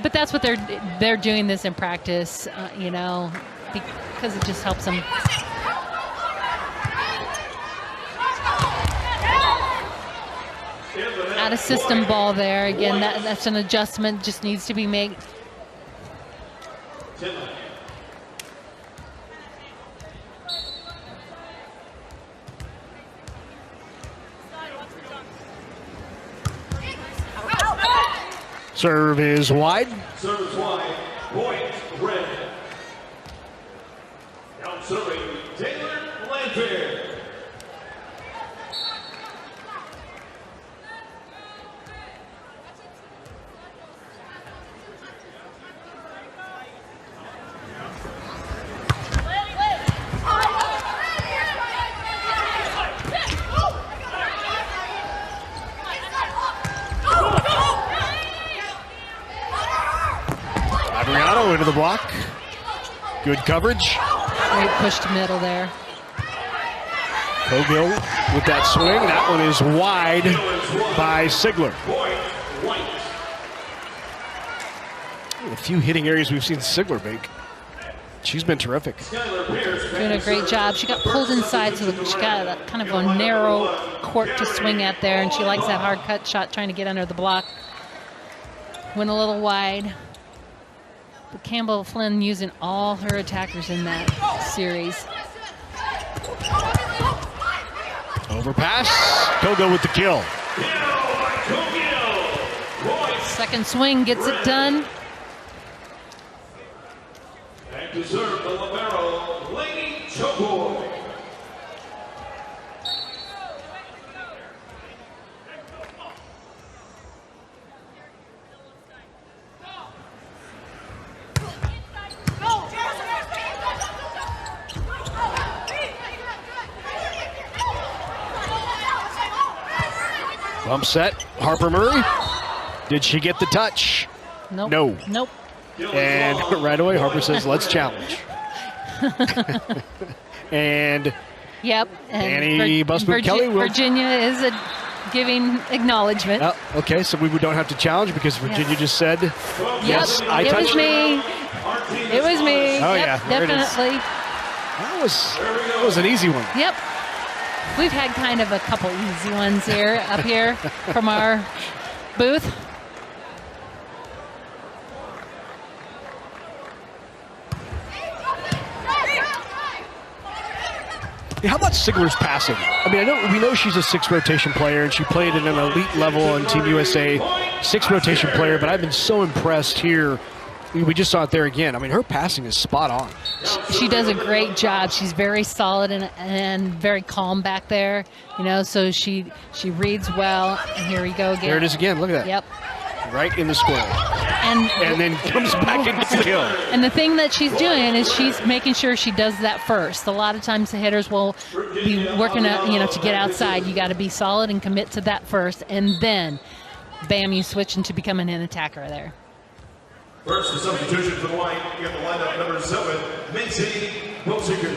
Speaker 3: But that's what they're doing this in practice, you know, because it just helps them. Out of system ball there. Again, that's an adjustment, just needs to be made.
Speaker 2: Serve is wide.
Speaker 4: Serve is wide. Point red. Now serving Taylor Landfair.
Speaker 2: Into the block. Good coverage.
Speaker 3: Great push to middle there.
Speaker 2: Cogill with that swing. That one is wide by Sigler. the few hitting areas we've seen Sigler make. She's been terrific.
Speaker 3: Doing a great job. She got pulled inside, so she got a kind of a narrow court to swing at there, and she likes that hard cut shot, trying to get under the block. Went a little wide. But Campbell Flynn using all her attackers in that series.
Speaker 2: Overpass. Kogo with the kill.
Speaker 3: Second swing gets it done.
Speaker 4: And to serve the libero, Lady Choboy.
Speaker 2: Bump set. Harper Murray. Did she get the touch?
Speaker 3: Nope.
Speaker 2: No.
Speaker 3: Nope.
Speaker 2: And right away, Harper says, let's challenge. And
Speaker 3: Yep. And
Speaker 2: Annie Busby-Kelly will...
Speaker 3: Virginia is giving acknowledgement.
Speaker 2: Oh, okay, so we don't have to challenge because Virginia just said, yes, I
Speaker 3: it
Speaker 2: touched
Speaker 3: was me. It was me.
Speaker 2: Oh,
Speaker 3: yep,
Speaker 2: yeah, there it is.
Speaker 3: definitely.
Speaker 2: That was an easy one.
Speaker 3: Yep. We've had kind of a couple easy ones here up here from our booth.
Speaker 2: How about Sigler's passing? I mean, we know she's a 6 rotation player, and she played at an elite level on Team USA, 6 rotation player, but I've been so impressed here. We just saw it there again. I mean, her passing is spot on.
Speaker 3: She does a great job. She's very solid and very calm back there, you know, so she reads well. And here we go again.
Speaker 2: There it is again. Look at that.
Speaker 3: Yep.
Speaker 2: Right in the square. And then comes back and gets the kill.
Speaker 3: And the thing that she's doing is she's making sure she does that first. A lot of times the hitters will be working, to get outside. You got to be solid and commit to that first, and then, bam, you switch into becoming an attacker there.
Speaker 4: First, the substitution for the line. You have the lineup number 7, Mincy Wilsiger.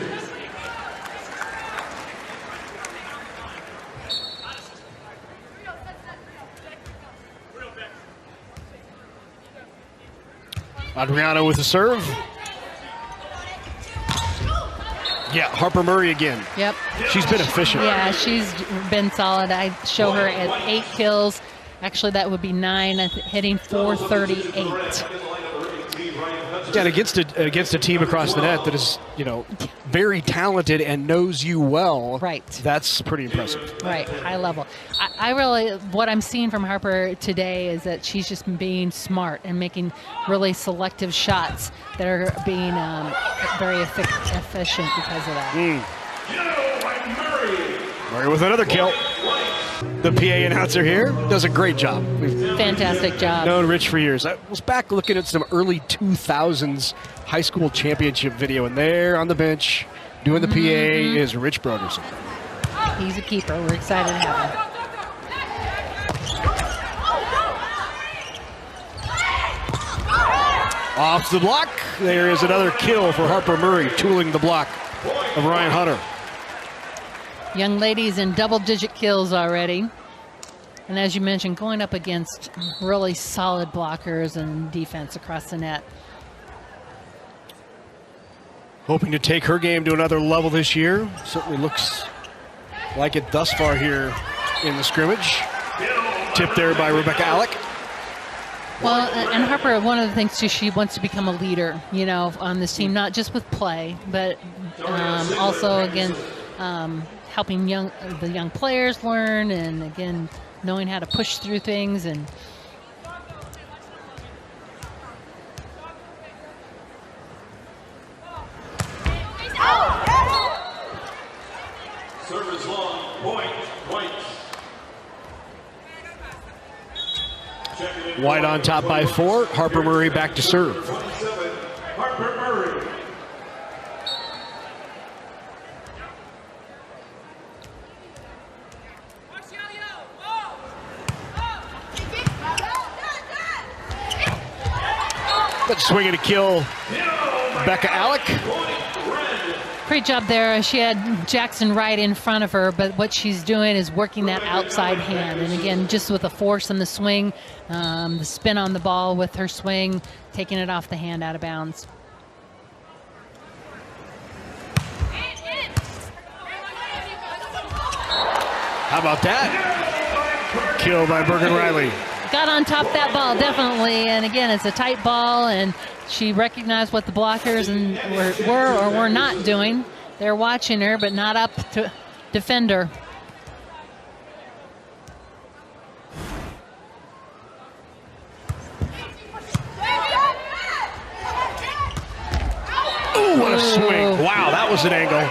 Speaker 2: Adriano with the serve. Yeah, Harper Murray again.
Speaker 3: Yep.
Speaker 2: She's been efficient.
Speaker 3: Yeah, she's been solid. I show her at 8 kills. Actually, that would be 9, hitting .438.
Speaker 2: Yeah, against a team across the net that is, very talented and knows you well.
Speaker 3: Right.
Speaker 2: That's pretty impressive.
Speaker 3: Right, high level. I really, what I'm seeing from Harper today is that she's just being smart and making really selective shots that are being very efficient because of that.
Speaker 2: Murray with another kill. The PA announcer here does a great job.
Speaker 3: Fantastic job.
Speaker 2: Known Rich for years. I was back looking at some early 2000s high school championship video, and there on the bench doing the PA is Rich Broderson.
Speaker 3: He's a keeper. We're excited to have him.
Speaker 2: Off the block. There is another kill for Harper Murray, tooling the block of Ryan Hunter.
Speaker 3: Young ladies in double-digit kills already. And as you mentioned, going up against really solid blockers and defense across the net.
Speaker 2: Hoping to take her game to another level this year. Certainly looks like it thus far here in the scrimmage. Tipped there by Rebecca Alec.
Speaker 3: Well, and Harper, one of the things too, she wants to become a leader, on this team, not just with play, but also, again, helping the young players learn, and again, knowing how to push through things. And
Speaker 4: Service long, point.
Speaker 2: White on top by 4. Harper Murray back to serve.
Speaker 4: 27, Harper Murray.
Speaker 2: But swinging to kill Becca Alec.
Speaker 3: Great job there. She had Jackson right in front of her, but what she's doing is working that outside hand. And again, just with the force and the swing, the spin on the ball with her swing, taking it off the hand out of bounds.
Speaker 2: How about that? Kill by Bergen Riley.
Speaker 3: Got on top of that ball, definitely. And again, it's a tight ball, and she recognized what the blockers were or were not doing. They're watching her, but not up to defend her.
Speaker 2: Ooh, what a swing. Wow, that was an angle.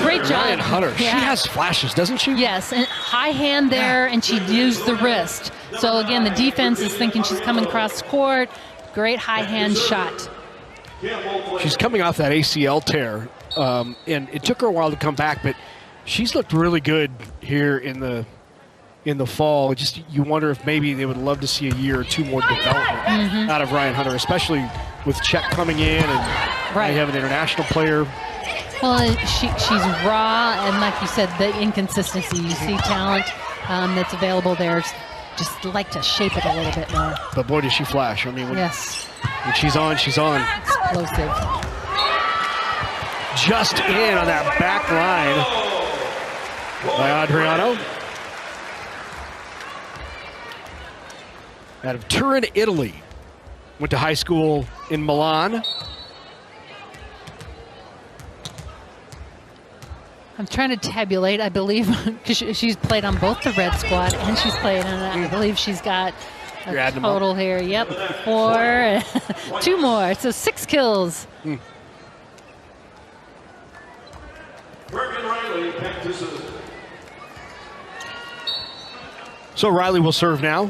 Speaker 3: Great job.
Speaker 2: Ryan Hunter,
Speaker 3: Yeah.
Speaker 2: she has flashes, doesn't she?
Speaker 3: Yes, and high hand there, and she used the wrist. So again, the defense is thinking she's coming across court. Great high hand shot.
Speaker 2: She's coming off that ACL tear, and it took her a while to come back, but she's looked really good here in the fall. Just you wonder if maybe they would love to see a year or two more development out of Ryan Hunter, especially with Czech coming in and they have an international player.
Speaker 3: Well, she's raw, and like you said, the inconsistency. You see talent that's available there. Just like to shape it a little bit more.
Speaker 2: But boy, does she flash. I mean,
Speaker 3: Yes.
Speaker 2: when she's on, she's on.
Speaker 3: Explosive.
Speaker 2: Just in on that back line by Adriano. Out of Turin, Italy. Went to high school in Milan.
Speaker 3: I'm trying to tabulate, I believe, because she's played on both the red squad and she's played on I believe she's got a total here. Yep, 4, 2 more. So 6 kills.
Speaker 4: Bergen Riley back to serve.
Speaker 2: So Riley will serve now.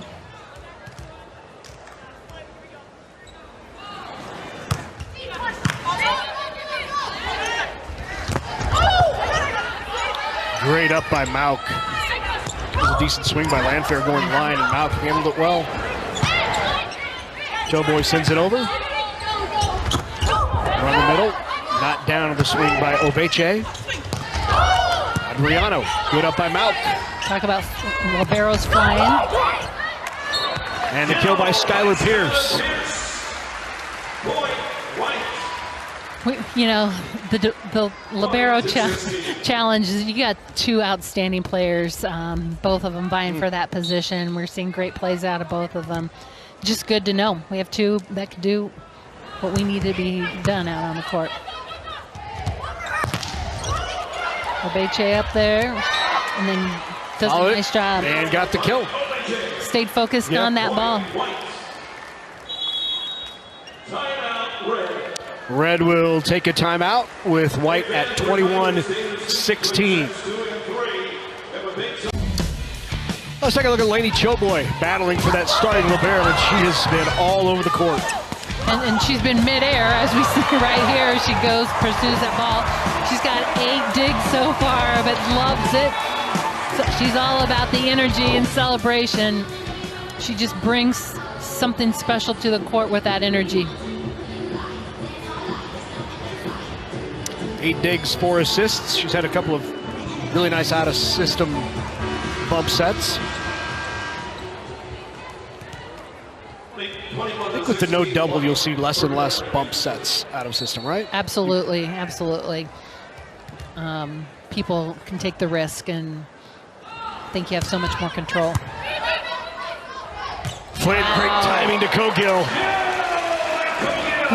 Speaker 2: Great up by Mauk. It was a decent swing by Landfair going line, and Mauk handled it well. Joe sends it over. Around the middle. Not down on the swing by Obeche. Adriano. Good up by Mauk.
Speaker 3: Talk about liberos flying.
Speaker 2: And the kill by Skylar Pierce.
Speaker 3: You know, the libero challenge is you got 2 outstanding players, both of them vying for that position. We're seeing great plays out of both of them. Just good to know. We have 2 that can do what we need to be done out on the court. Obeche up there, and then does a nice job.
Speaker 2: And got the kill.
Speaker 3: Stayed focused on that ball.
Speaker 2: Red will take a timeout with White at 21-16. Let's take a look at Lainey Choboy battling for that starting libero, and she has been all over the court.
Speaker 3: And she's been midair, as we see right here. She goes, pursues that ball. She's got 8 digs so far, but loves it. So she's all about the energy and celebration. She just brings something special to the court with that energy.
Speaker 2: 8 digs, 4 assists. She's had a couple of really nice out-of-system bump sets. I think with the no double, you'll see less and less bump sets out of system, right?
Speaker 3: Absolutely, absolutely. People can take the risk and think you have so much more control.
Speaker 2: Flint, great timing to Cogill.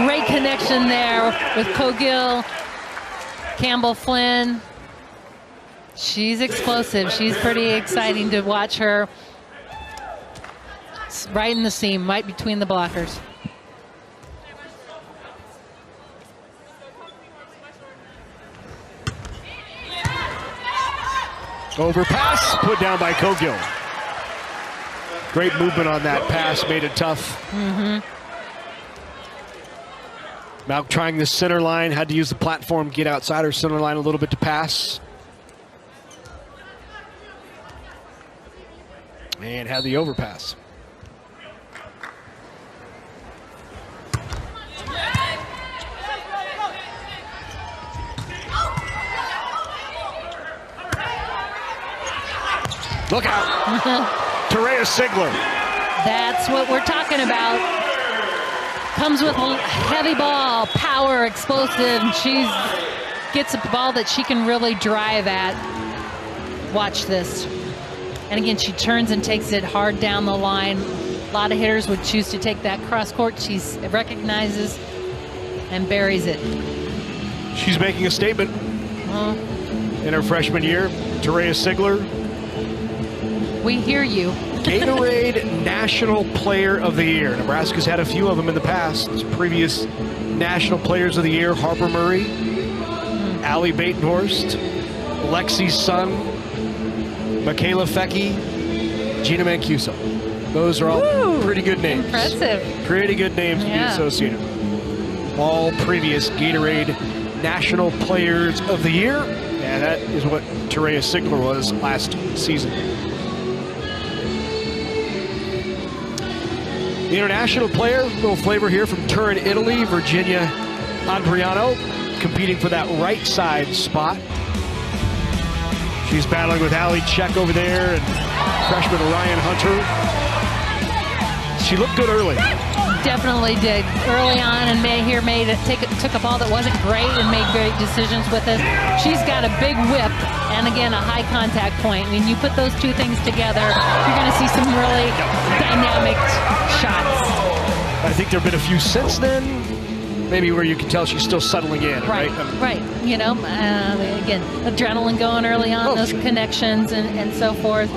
Speaker 3: Great connection there with Cogill. Campbell Flynn, she's explosive. She's pretty exciting to watch her. It's right in the seam, right between the blockers.
Speaker 2: Overpass, put down by Cogill. Great movement on that pass, made it tough. Mauk trying the center line, had to use the platform, get outside her center line a little bit to pass. And had the overpass. Look out. Terea Sigler.
Speaker 3: That's what we're talking about. Comes with a heavy ball, power, explosive. She gets a ball that she can really drive at. Watch this. And again, she turns and takes it hard down the line. A lot of hitters would choose to take that cross court. She recognizes and buries it.
Speaker 2: She's making a statement in her freshman year. Terea Sigler.
Speaker 3: We hear you.
Speaker 2: Gatorade National Player of the Year. Nebraska's had a few of them in the past. Previous National Players of the Year: Harper Murray, Allie Batenhorst, Lexi's son, Michaela Fecke, Gina Mancuso. Those are all pretty good names.
Speaker 3: Impressive.
Speaker 2: Pretty good names to be associated. All previous Gatorade National Players of the Year. And that is what Terea Sigler was last season. The international player, a little flavor here from Turin, Italy, Virginia Andriano, competing for that right side spot. She's battling with Allie Check over there and freshman Ryan Hunter. She looked good early.
Speaker 3: Definitely did early on, and took a ball that wasn't great and made great decisions with it. She's got a big whip and again a high contact point. When you put those two things together, you're going to see some really dynamic shots.
Speaker 2: I think there have been a few since then, maybe where you can tell she's still settling in. Right.
Speaker 3: Right. You know, again, adrenaline going early on, those connections and so forth.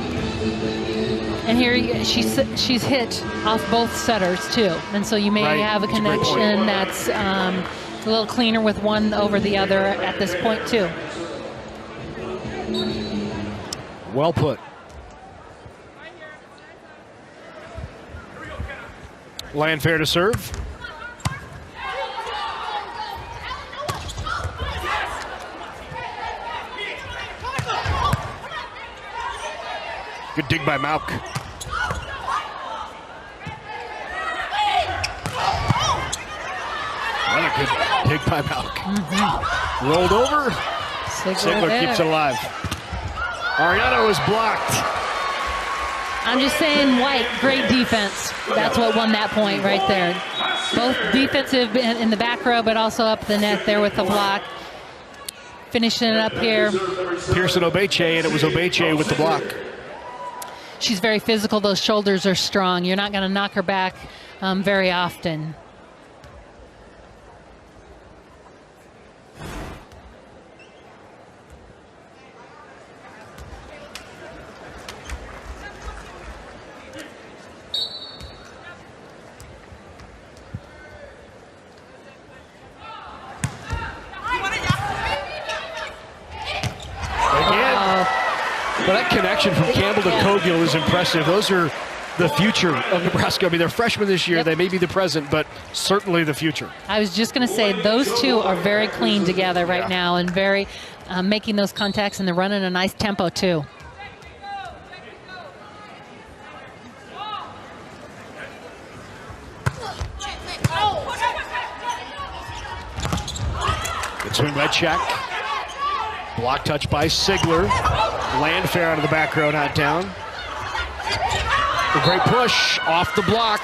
Speaker 3: And here she's hit off both setters too, and so you may have a connection that's a little cleaner with one over the other at this point too.
Speaker 2: Well put. Landfair to serve. Good dig by Mauk. Another good dig by Mauk. Rolled over. Sigler keeps it alive. Ariano is blocked.
Speaker 3: I'm just saying, White, great defense. That's what won that point right there. Both defensive in the back row, but also up the net there with the block. Finishing it up here.
Speaker 2: Pearson Obeche, and it was Obeche with the block.
Speaker 3: She's very physical. Those shoulders are strong. You're not going to knock her back very often.
Speaker 2: Well, that connection from Campbell to Cogill is impressive. Those are the future of Nebraska. I mean, they're freshmen this year. They may be the present, but certainly the future. I
Speaker 3: was just going to say, those two are very clean together right now and very making those contacts, and they're running a nice tempo, too.
Speaker 2: Good swing by Check. Block touch by Sigler. Landfair out of the back row, not down. A great push off the block.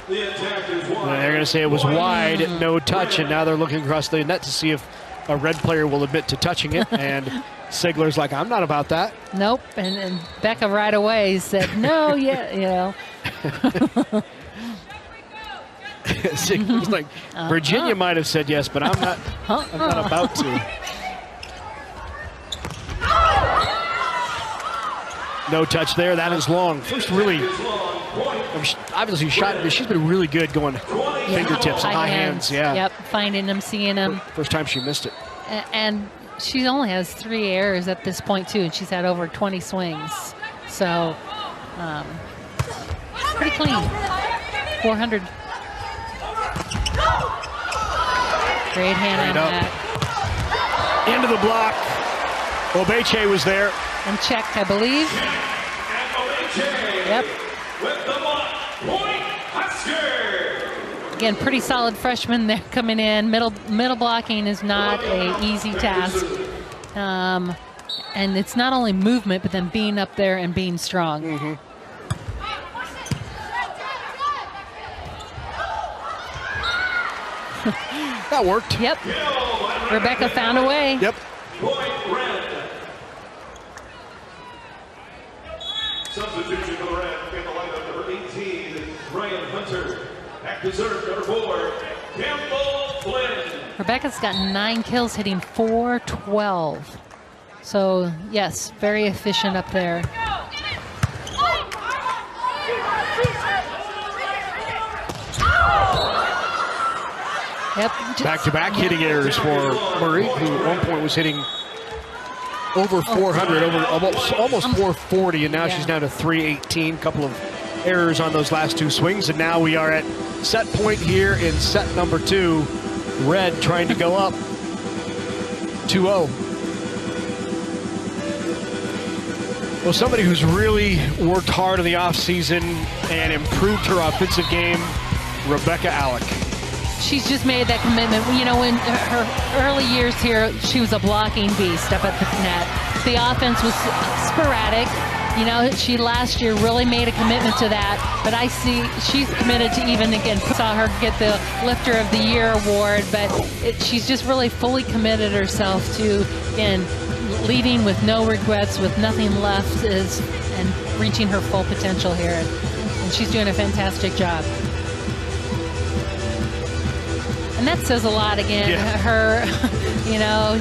Speaker 2: They're going to say it was wide, no touch, and now they're looking across the net to see if a red player will admit to touching it. And Sigler's like, I'm not about that.
Speaker 3: Nope. And Becca right away said, no, yeah, you know.
Speaker 2: Sigler's like, Virginia might have said yes, but I'm not about to. No touch there. That is long. First, really, obviously shot, but she's been really good going fingertips and high hands. Yeah.
Speaker 3: Yep, finding them, seeing them.
Speaker 2: First time she missed it.
Speaker 3: And she only has 3 errors at this point too, and she's had over 20 swings. So, pretty clean. 400. Great hand on that.
Speaker 2: Into the block. Obeche was there.
Speaker 3: And Check, I believe. Yep. Again, pretty solid freshman there coming in. Middle blocking is not an easy task. And it's not only movement, but then being up there and being strong.
Speaker 2: Mm-hmm. That worked.
Speaker 3: Yep. Rebecca found a way.
Speaker 2: Yep.
Speaker 4: Point red. Substitution for the red in the lineup, number 18, Ryan Hunter. Back to serve, number 4, Campbell Flynn.
Speaker 3: Rebecca's got 9 kills, hitting .412. So, yes, very efficient up there. Yep.
Speaker 2: Back-to-back hitting errors for Murray, who at one point was hitting over 400, over almost 440, and now she's down to 318. Couple of errors on those last 2 swings, and now we are at set point here in set number 2. Red trying to go up 2-0. Well, somebody who's really worked hard in the offseason and improved her offensive game, Rebecca Alec.
Speaker 3: She's just made that commitment. You know, in her early years here, she was a blocking beast up at the net. The offense was sporadic. You know, she last year really made a commitment to that. But I see she's committed to, even again, saw her get the Lifter of the Year award. But she's just really fully committed herself to, again, leading with no regrets, with nothing left, and reaching her full potential here. And she's doing a fantastic job. And that says a lot, again, her, you know,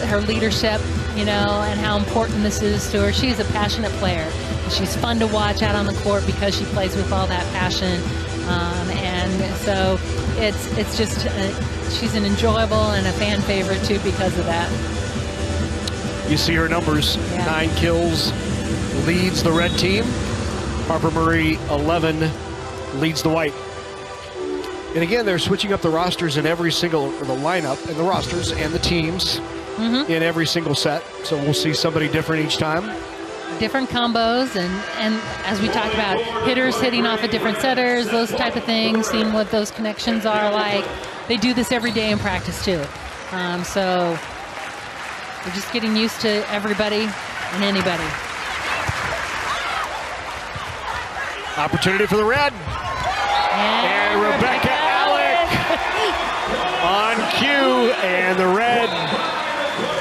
Speaker 3: her leadership, you know, and how important this is to her. She's a passionate player. She's fun to watch out on the court because she plays with all that passion. And so it's just, she's an enjoyable and a fan favorite too because of that.
Speaker 2: You see her numbers, 9 kills, leads the red team. Harper Murray, 11, leads the white. And again, they're switching up the rosters in every single, the lineup and the rosters and the teams in every single set. So we'll see somebody different each time.
Speaker 3: Different combos, and as we talked about, hitters hitting off of different setters, those type of things, seeing what those connections are like. They do this every day in practice too. So we're just getting used to everybody and anybody.
Speaker 2: Opportunity for the red. And Rebecca Alec on cue, and the red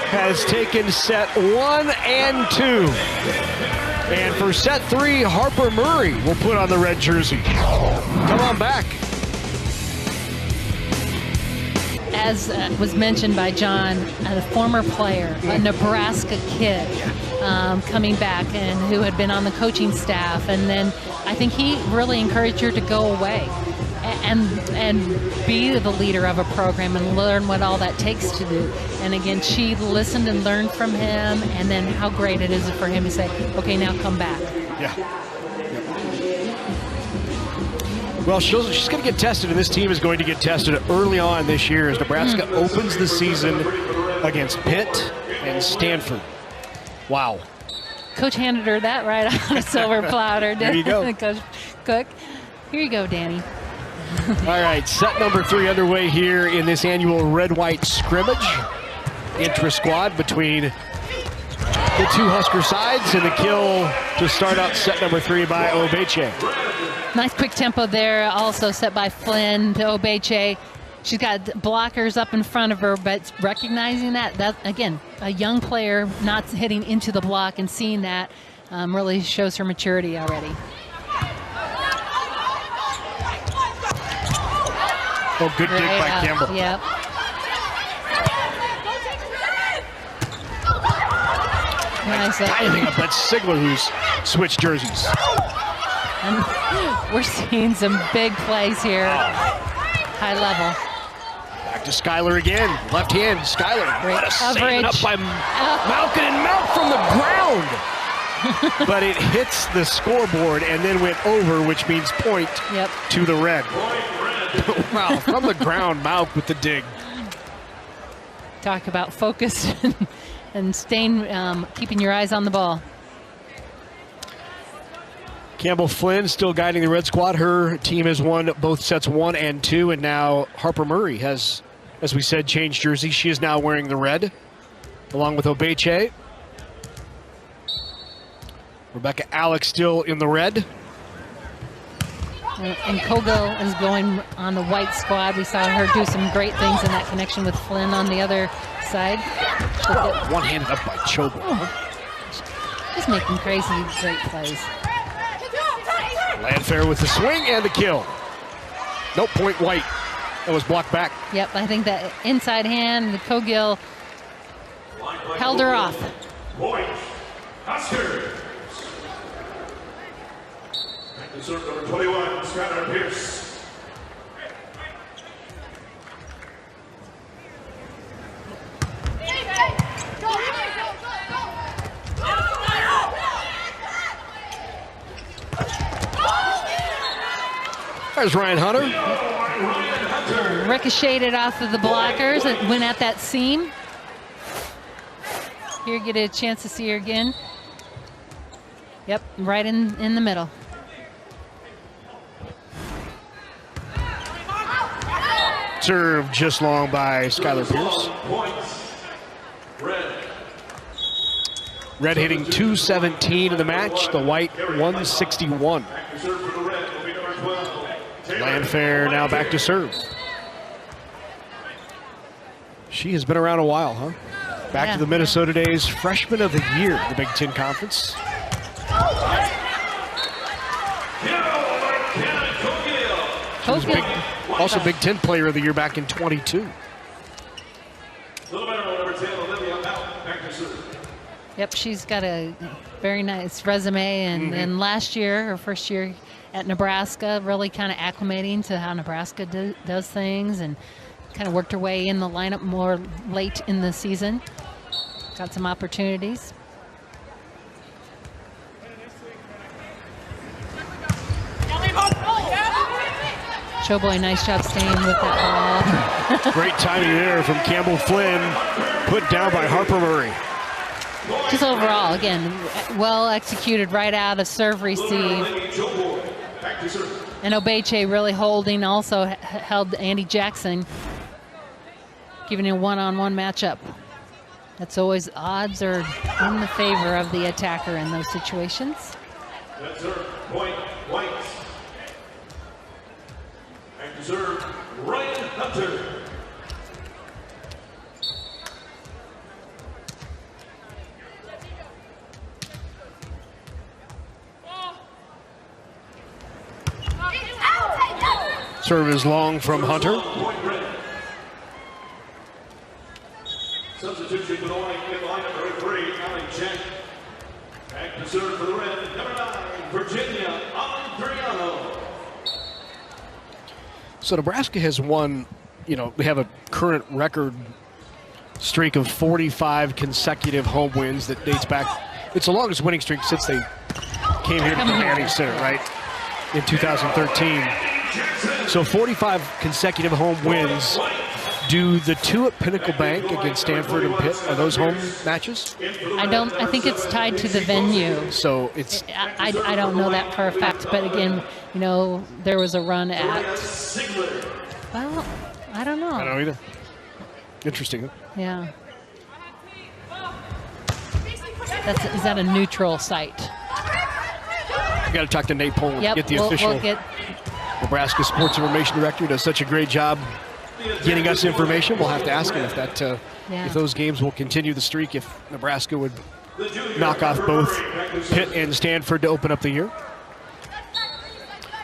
Speaker 2: has taken set 1 and 2. And for set 3, Harper Murray will put on the red jersey. Come on back.
Speaker 3: As was mentioned by John, a former player, a Nebraska kid, coming back and who had been on the coaching staff, and then I think he really encouraged her to go away and be the leader of a program and learn what all that takes to do. And again, she listened and learned from him, and then how great it is for him to say, okay, now come back.
Speaker 2: Yeah. Well, she's going to get tested, and this team is going to get tested early on this year as Nebraska opens the season against Pitt and Stanford. Wow.
Speaker 3: Coach handed her that right on a silver platter.
Speaker 2: There you go.
Speaker 3: Coach Cook. Here you go, Danny.
Speaker 2: All right, set number 3 underway here in this annual red-white scrimmage. Intra-squad between the 2 Husker sides, and the kill to start out set number 3 by Obeche.
Speaker 3: Nice quick tempo there, also set by Flynn to Obeche. She's got blockers up in front of her, but recognizing that again, a young player not hitting into the block and seeing that really shows her maturity already.
Speaker 2: Oh, good dig by Campbell.
Speaker 3: Yep. Nice.
Speaker 2: I think that's Sigler who's switched jerseys.
Speaker 3: And we're seeing some big plays here. High level.
Speaker 2: Back to Skyler again. Left hand, Skyler. What a save up by Malkin, and Malk from the ground. But it hits the scoreboard and then went over, which means point to the red. Wow, from the ground, Malk with the dig.
Speaker 3: Talk about focus and staying, keeping your eyes on the ball.
Speaker 2: Campbell Flynn still guiding the red squad. Her team has won both sets 1 and 2, and now Harper Murray has, as we said, changed jersey. She is now wearing the red, along with Obeche. Rebecca Alex still in the red.
Speaker 3: And Kogo is going on the white squad. We saw her do some great things in that connection with Flynn on the other side.
Speaker 2: One-handed up by Chobo.
Speaker 3: Just making crazy great plays.
Speaker 2: Landfair with the swing and the kill. Nope, point white. That was blocked back.
Speaker 3: Yep, I think that inside hand, the Cogill held her off.
Speaker 4: Point, Huskers. Back to serve number 21, Skylar Pierce.
Speaker 2: There's Ryan Hunter.
Speaker 3: Ricocheted off of the blockers. It went at that seam. Here, get a chance to see her again. Yep, right in the middle.
Speaker 2: Served just long by Skylar Pierce. Red hitting 217 in the match, the white 161. Landfair now back to serve. She has been around a while, huh? Back to the Minnesota Days Freshman of the Year in the Big Ten Conference. She was also Big Ten Player of the Year back in 22.
Speaker 3: Yep, she's got a very nice resume, and last year, her first year at Nebraska, really kind of acclimating to how Nebraska does things, and kind of worked her way in the lineup more late in the season. Got some opportunities. Showboy, nice job staying with that ball.
Speaker 2: Great timing there from Campbell Flynn, put down by Harper Murray.
Speaker 3: Just overall, again, well executed right out of serve receive. And Obeche really holding, also held Andy Jackson, giving a one-on-one matchup. That's always, odds are in the favor of the attacker in those situations.
Speaker 4: That's her point white. Back to serve, Ryan Hunter.
Speaker 2: Serve is long from Hunter.
Speaker 4: Substitution for the lineup number 3, Allie Check. Back to serve for the red, number 9, Virginia Andriano.
Speaker 2: So Nebraska has won, they have a current record streak of 45 consecutive home wins that dates back. It's the longest winning streak since they came here to the Manning Center, right, in 2013. So 45 consecutive home wins. Do the two at Pinnacle Bank against Stanford and Pitt, are those home matches?
Speaker 3: I think it's tied to the venue.
Speaker 2: So it's...
Speaker 3: I don't know that for a fact, but again, there was a run at... Well, I don't know.
Speaker 2: I don't know either. Interesting, huh?
Speaker 3: Yeah. Is that a neutral site?
Speaker 2: We got to talk to Nate Poland,
Speaker 3: Yep,
Speaker 2: get the official. Nebraska Sports Information Director does such a great job getting us information. We'll have to ask him if those games will continue the streak, if Nebraska would knock off both Pitt and Stanford to open up the year.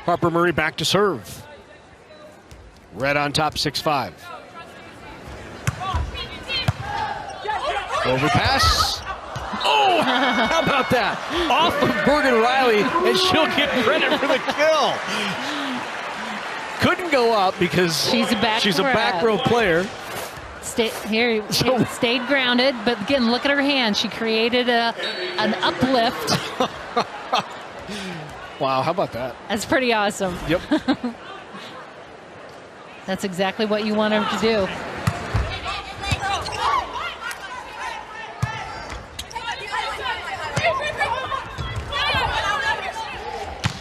Speaker 2: Harper Murray back to serve. Red on top, 6-5. Overpass. Oh, how about that? Off of Bergen Riley, and she'll get credit for the kill. Couldn't go up because she's a back row player.
Speaker 3: Stayed grounded, but again, look at her hand. She created an uplift.
Speaker 2: Wow, how about that?
Speaker 3: That's pretty awesome.
Speaker 2: Yep.
Speaker 3: That's exactly what you want her to do.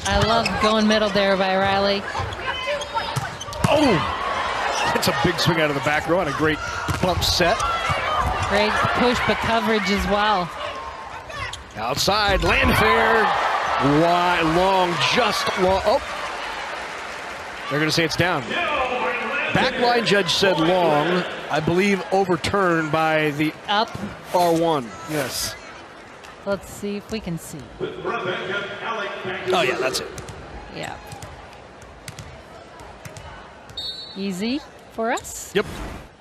Speaker 3: I love going middle there by Riley.
Speaker 2: Oh, it's a big swing out of the back row and a great bump set.
Speaker 3: Great push, but coverage as well.
Speaker 2: Outside, Landfair. Wide, long, just long. Oh, they're going to say it's down. Backline judge said long. I believe overturned by the
Speaker 3: Up.
Speaker 2: R1. Yes.
Speaker 3: Let's see if we can see.
Speaker 2: Oh, yeah, that's it.
Speaker 3: Yeah. Easy for us.
Speaker 2: Yep.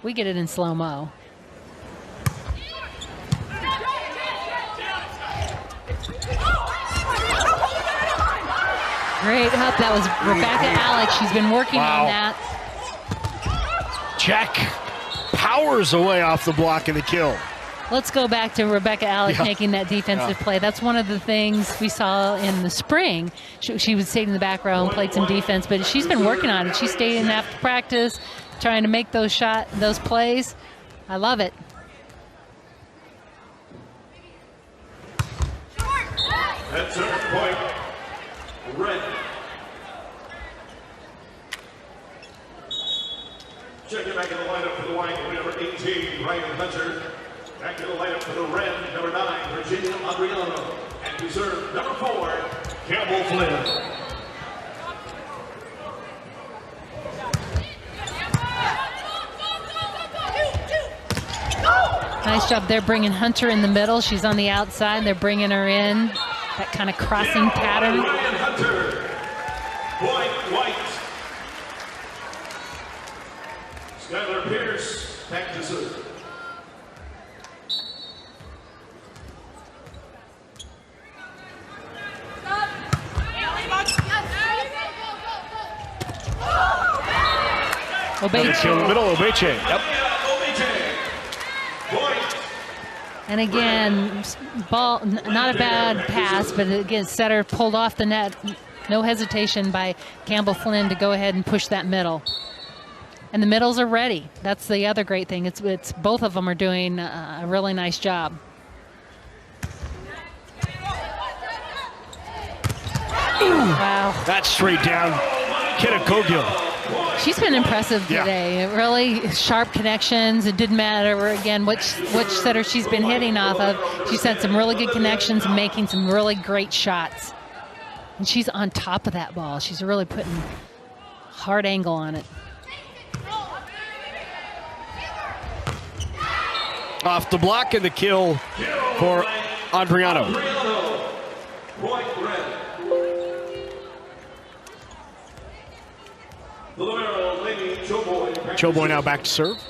Speaker 3: We get it in slow-mo. Great up. That was Rebecca Alex. She's been working on that.
Speaker 2: Jack powers away off the block and the kill.
Speaker 3: Let's go back to Rebecca Alex making that defensive play. That's one of the things we saw in the spring. She would stay in the back row and played some defense, but she's been working on it. She stayed in after practice, trying to make those plays. I love it.
Speaker 4: At serve point, red. Checking back in the lineup for the white, number 18, Ryan Hunter. Back to the lineup for the red, number 9, Virginia Adriano. And to serve, number 4, Campbell Flynn.
Speaker 3: Nice job there bringing Hunter in the middle. She's on the outside. They're bringing her in. That kind of crossing pattern.
Speaker 4: Ryan Hunter. Point white. Skylar Pierce, back to serve.
Speaker 2: Obeche. In the middle, Obeche. Yep.
Speaker 3: And again, ball, not a bad pass, but again, setter pulled off the net. No hesitation by Campbell Flynn to go ahead and push that middle. And the middles are ready. That's the other great thing. It's both of them are doing a really nice job. Wow.
Speaker 2: That's straight down. Kenna Cogill.
Speaker 3: She's been impressive today. Really sharp connections. It didn't matter, again, which setter she's been hitting off of. She's had some really good connections and making some really great shots. And she's on top of that ball. She's really putting hard angle on it.
Speaker 2: Off the block and the kill for Adriano.
Speaker 4: Point red. The libero, Lady Choboy.
Speaker 2: Choboy now back to serve.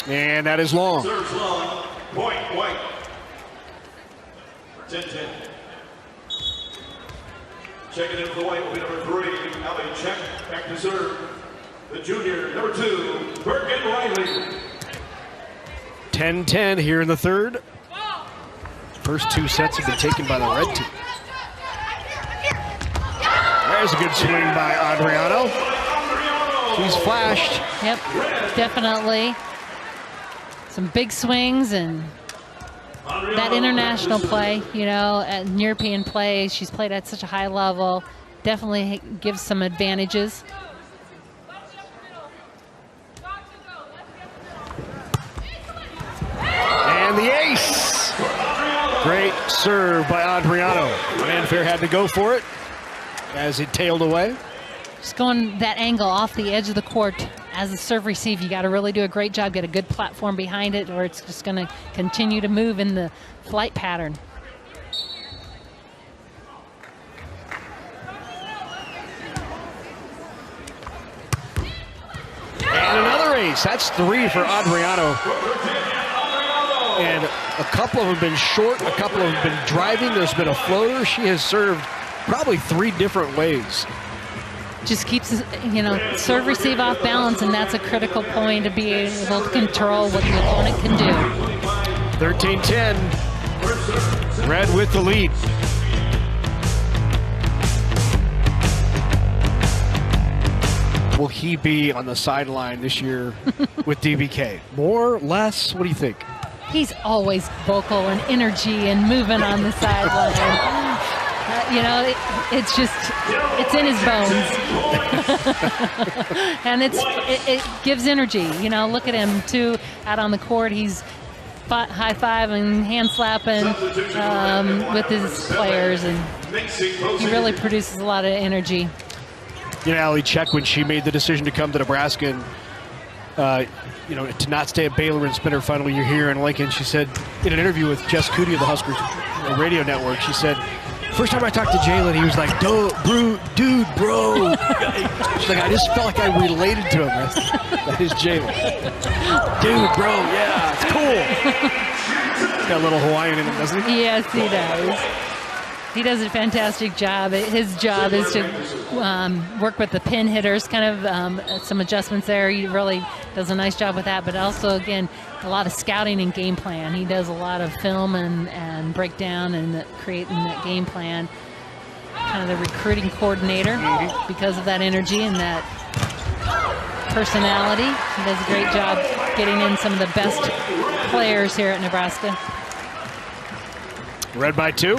Speaker 2: And that is long.
Speaker 4: Serves long. Point white. 10-10. Checking in for the white will be number 3, Allie Check. Back to serve. The junior, number 2, Birgit Riley.
Speaker 2: 10-10 here in the third. First 2 sets have been taken by the red team. There's a good swing by Adriano. She's flashed.
Speaker 3: Yep, definitely. Some big swings and that international play, you know, and European play, she's played at such a high level, definitely gives some advantages.
Speaker 2: And the ace. Great serve by Adriano. Landfair had to go for it as it tailed away.
Speaker 3: Just going that angle off the edge of the court as a serve receive, you got to really do a great job, get a good platform behind it, or it's just going to continue to move in the flight pattern.
Speaker 2: And another ace. That's 3 for Adriano. And a couple of them have been short, a couple of them have been driving. There's been a floater. She has served probably 3 different ways.
Speaker 3: Just keeps, you know, serve receive off balance, and that's a critical point to be able to control what the opponent can do.
Speaker 2: 13-10. Red with the lead. Will he be on the sideline this year with DBK? More, less? What do you think?
Speaker 3: He's always vocal and energy and moving on the sideline. You know, it's in his bones. And it gives energy. You know, look at him, too, out on the court. He's high-fiving, hand-slapping with his players, and he really produces a lot of energy.
Speaker 2: You know, Allie Check, when she made the decision to come to Nebraska and, you know, to not stay at Baylor and spend her final year here in Lincoln, she said in an interview with Jess Cootie of the Huskers radio network, she said, first time I talked to Jalen, he was like, dude, bro. She's like, I just felt like I related to him. That is Jalen. Dude, bro, yeah, it's cool. He's got a little Hawaiian in him, doesn't he?
Speaker 3: Yes, he does. He does a fantastic job. His job is to work with the pin hitters, kind of some adjustments there. He really does a nice job with that, but also, again, a lot of scouting and game plan. He does a lot of film and breakdown and creating that game plan. Kind of the recruiting coordinator because of that energy and that personality. He does a great job getting in some of the best players here at Nebraska.
Speaker 2: Red by 2.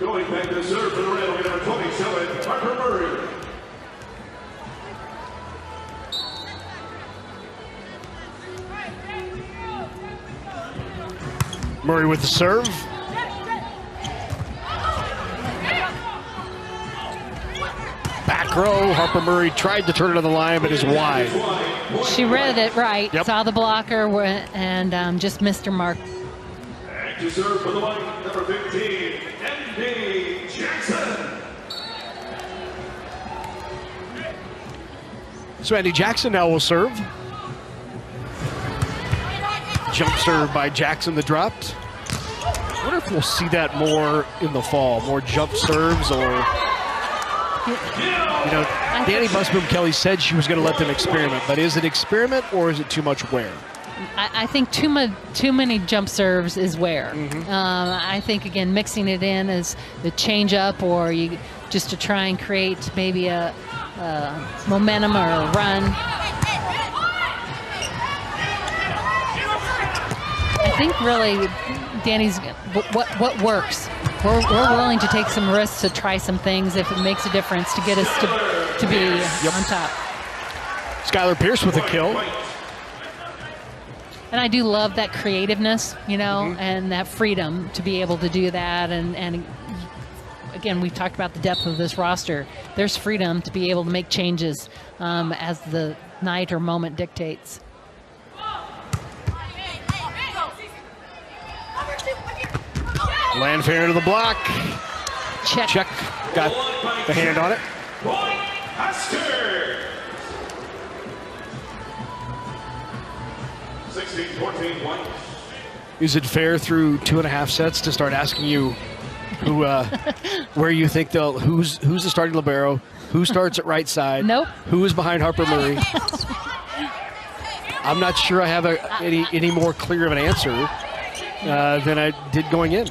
Speaker 4: Going back to serve for the Red, number 27, Harper Murray.
Speaker 2: Murray with the serve. Back row, Harper Murray tried to turn it on the line, but is wide.
Speaker 3: She read it right,
Speaker 2: Yep.
Speaker 3: saw the blocker, and just missed her mark.
Speaker 4: And to serve for the line, number 15, Andy Jackson.
Speaker 2: So Andy Jackson now will serve. Jump serve by Jackson, the dropped. I wonder if we'll see that more in the fall, more jump serves, or, you know, Danny Busboom Kelly said she was going to let them experiment, but is it experiment or is it too much wear?
Speaker 3: I think too many jump serves is wear. I think, again, mixing it in as the change up, or you just to try and create maybe a momentum or a run. I think really Danny's what works. We're willing to take some risks to try some things if it makes a difference to get us to be on top.
Speaker 2: Skylar Pierce with a kill.
Speaker 3: And I do love that creativeness, you know, and that freedom to be able to do that. And again, we've talked about the depth of this roster. There's freedom to be able to make changes as the night or moment dictates.
Speaker 2: Landfair to the block. Check. Got the hand on it.
Speaker 4: Husker. 16-14 White.
Speaker 2: Is it fair through 2.5 sets to start asking you who, where you think who's the starting libero, who starts at right side,
Speaker 3: Nope.
Speaker 2: who is behind Harper Murray? I'm not sure I have any more clear of an answer than I did going in.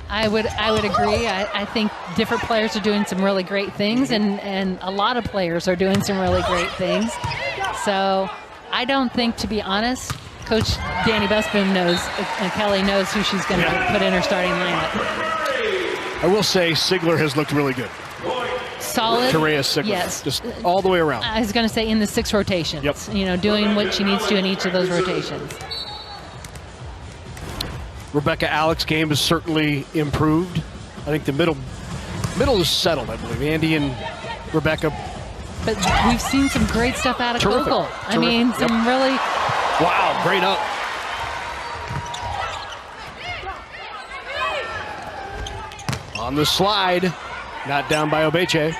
Speaker 3: I would agree. I think different players are doing some really great things, and a lot of players are doing some really great things. So I don't think, to be honest, Coach Danny Busboom knows, Kelly knows who she's going to put in her starting lineup.
Speaker 2: I will say Sigler has looked really good.
Speaker 3: Solid.
Speaker 2: Terea Sigler.
Speaker 3: Yes.
Speaker 2: Just all the way around.
Speaker 3: I was going to say in the 6 rotations.
Speaker 2: Yep.
Speaker 3: You know, doing what she needs to in each of those rotations.
Speaker 2: Rebecca Alex game has certainly improved. I think the middle is settled, I believe. Andy and Rebecca.
Speaker 3: But we've seen some great stuff out of Coco. I mean, some really...
Speaker 2: Wow, great up. On the slide, not down by Obeche.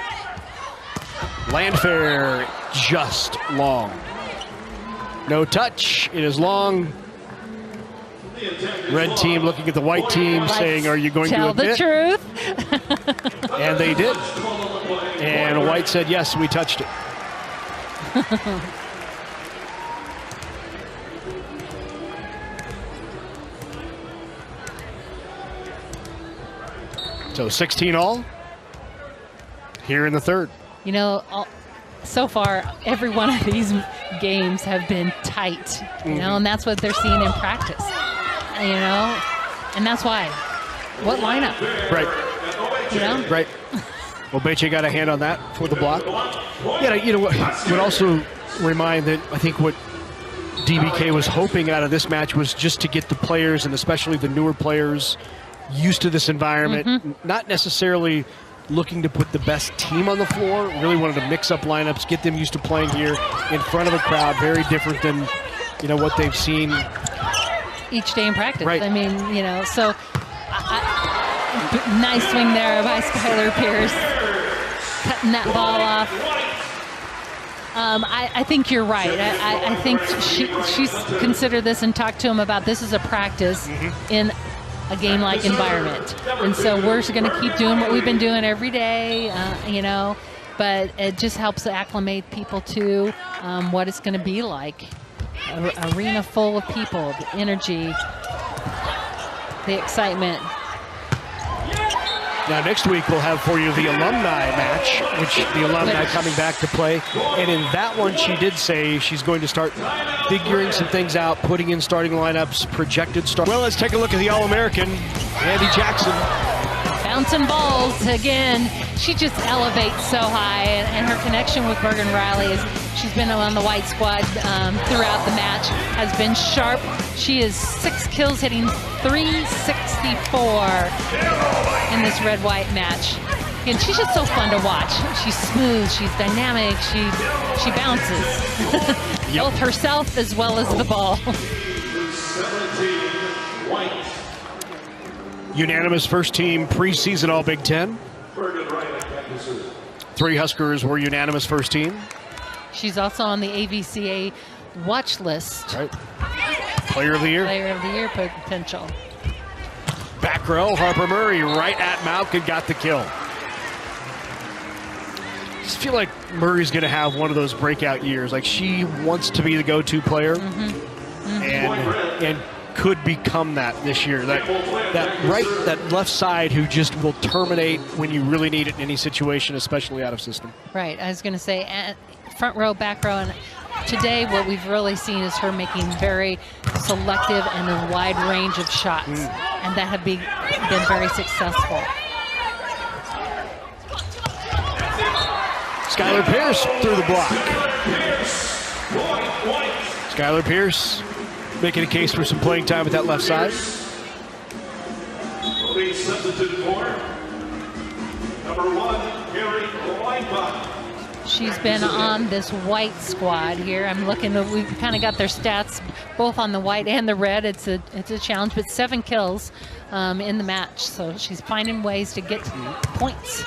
Speaker 2: Landfair, just long. No touch, it is long. Red team looking at the white team saying, are you going to admit?
Speaker 3: Tell the truth.
Speaker 2: And they did. And white said, yes, we touched it. So 16 all here in the third.
Speaker 3: You know, so far, every one of these games have been tight, you know, and that's what they're seeing in practice, you know, and that's why. what lineup?
Speaker 2: Right.
Speaker 3: You know?
Speaker 2: Right. Well, Beche got a hand on that for the block. Yeah, you know what would also remind that I think what DBK was hoping out of this match was just to get the players, and especially the newer players, used to this environment. Not necessarily looking to put the best team on the floor. Really wanted to mix up lineups, get them used to playing here in front of a crowd. Very different than, you know, what they've seen
Speaker 3: each day in practice.
Speaker 2: Right.
Speaker 3: I mean, you know, so nice swing there by Skylar Pierce, cutting that ball off. I think you're right. I think she's considered this and talked to him about this as a practice in a game-like environment. And so we're going to keep doing what we've been doing every day, you know, but it just helps acclimate people to what it's going to be like. An arena full of people, the energy, the excitement.
Speaker 2: Now, next week we'll have for you the alumni match, which the alumni coming back to play. And in that one, she did say she's going to start figuring some things out, putting in starting lineups, projected start. Well, let's take a look at the All-American, Andy Jackson.
Speaker 3: Bouncing balls again. She just elevates so high, and her connection with Bergen Riley is she's been on the white squad throughout the match, has been sharp. She is 6 kills, hitting 364 in this red-white match. And she's just so fun to watch. She's smooth, she's dynamic, she bounces. Both herself as well as the ball.
Speaker 4: 17 white.
Speaker 2: Unanimous first team preseason All Big Ten. 3 Huskers were unanimous first team.
Speaker 3: She's also on the AVCA watch list.
Speaker 2: Right. Player of the year.
Speaker 3: Player of the year potential.
Speaker 2: Back row, Harper Murray right at Malk and got the kill. I just feel like Murray's going to have one of those breakout years. Like, she wants to be the go-to player and could become that this year. That left side who just will terminate when you really need it in any situation, especially out of system.
Speaker 3: Right. I was going to say front row, back row, and today what we've really seen is her making very selective and a wide range of shots, and that have been very successful.
Speaker 2: Skylar Pierce through the block. Skylar Pierce making a case for some playing time at that left side.
Speaker 4: Please substitute for number 1, Gary Weinbach.
Speaker 3: She's been on this white squad here. I'm looking, we've kind of got their stats both on the white and the red. It's a challenge, but 7 kills in the match. So she's finding ways to get points.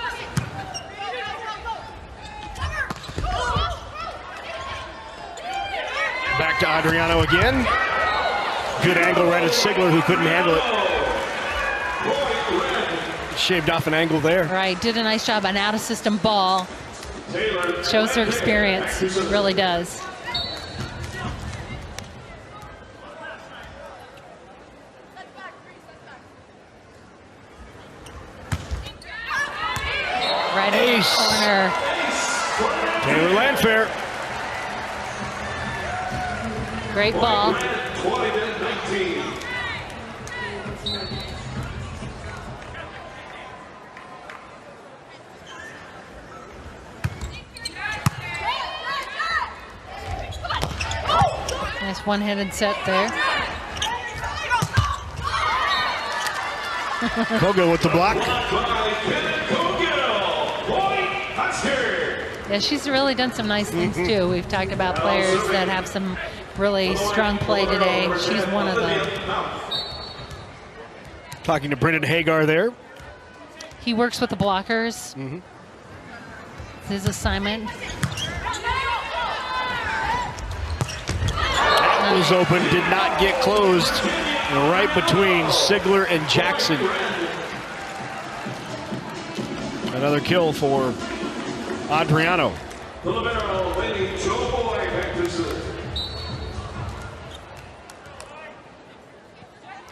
Speaker 2: Back to Adriano again. Good angle right at Sigler, who couldn't handle it. Shaved off an angle there.
Speaker 3: Right, did a nice job on out-of-system ball. Shows her experience, it really does. Right in the corner.
Speaker 2: Taylor Landfair.
Speaker 3: Great ball.
Speaker 4: 20-19.
Speaker 3: Nice one-handed set there.
Speaker 2: Kogo with the block.
Speaker 3: Yeah, she's really done some nice things too. We've talked about players that have some really strong play today. She's one of them.
Speaker 2: Talking to Brendan Hagar there.
Speaker 3: He works with the blockers. It's his assignment.
Speaker 2: That was open, did not get closed. Right between Sigler and Jackson. Another kill for Adriano.
Speaker 4: The libero, Lady Joe Boy, back to serve.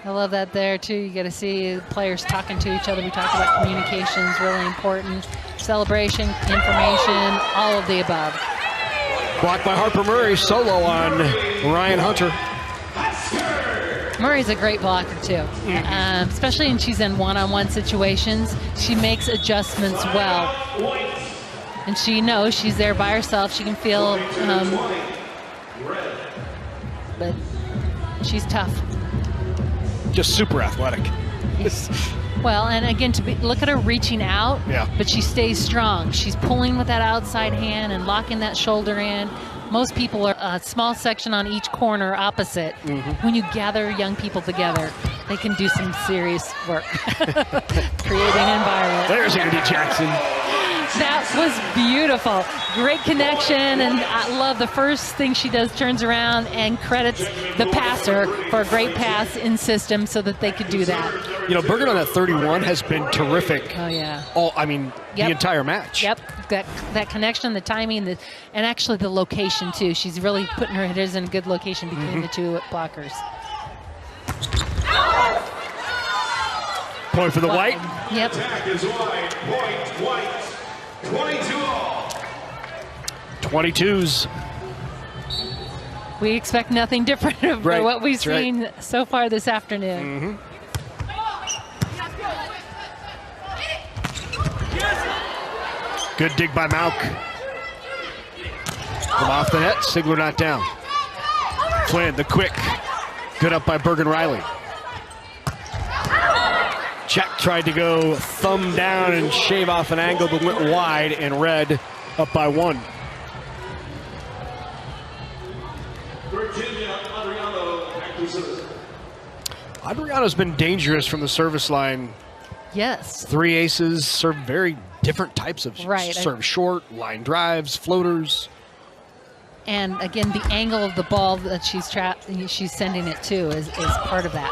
Speaker 3: I love that there too. You get to see players talking to each other. We talked about communications, really important. Celebration, information, all of the above.
Speaker 2: Blocked by Harper Murray, solo on Ryan Hunter.
Speaker 3: Murray's a great blocker too, especially when she's in one-on-one situations. She makes adjustments well, and she knows she's there by herself. She can feel, but she's tough.
Speaker 2: Just super athletic.
Speaker 3: Well, and again, look at her reaching out,
Speaker 2: Yeah.
Speaker 3: but she stays strong. She's pulling with that outside hand and locking that shoulder in. Most people are a small section on each corner opposite. When you gather young people together, they can do some serious work. Creating an environment.
Speaker 2: There's Andy Jackson.
Speaker 3: That was beautiful. Great connection, and I love the first thing she does, turns around and credits the passer for a great pass in system so that they could do that.
Speaker 2: You know, Bergen on that 31 has been terrific.
Speaker 3: Oh, yeah.
Speaker 2: The entire match.
Speaker 3: Yep, that connection, the timing, and actually the location too. She's really putting her hitters in a good location between the two blockers.
Speaker 2: Point for the White.
Speaker 3: Yep.
Speaker 4: Attack is wide. Point White. 22 all.
Speaker 2: 22s.
Speaker 3: We expect nothing different from
Speaker 2: Right,
Speaker 3: what we've
Speaker 2: that's right.
Speaker 3: seen so far this afternoon.
Speaker 2: Good dig by Mauk. From off the net, Sigler not down. Flynn, the quick. Good up by Bergen Riley. Check tried to go thumb down and shave off an angle, but went wide, and Red up by 1.
Speaker 4: Virginia Adriano back to serve.
Speaker 2: Adriano's been dangerous from the service line.
Speaker 3: Yes.
Speaker 2: 3 aces, serve very different types of
Speaker 3: Right.
Speaker 2: serve short, line drives, floaters.
Speaker 3: And again, the angle of the ball that she's sending it to is part of that.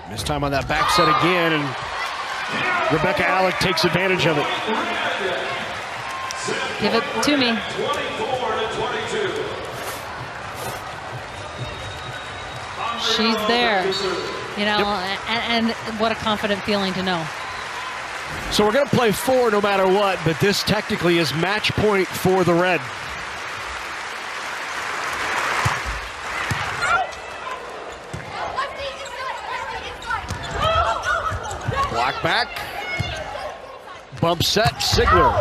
Speaker 2: This time on that back set again, and Rebecca Alec takes advantage of it.
Speaker 3: Give it to me.
Speaker 4: 24-22.
Speaker 3: She's there. You know, and what a confident feeling to know.
Speaker 2: So we're going to play 4 no matter what, but this technically is match point for the Red. Block back. Bump set, Sigler.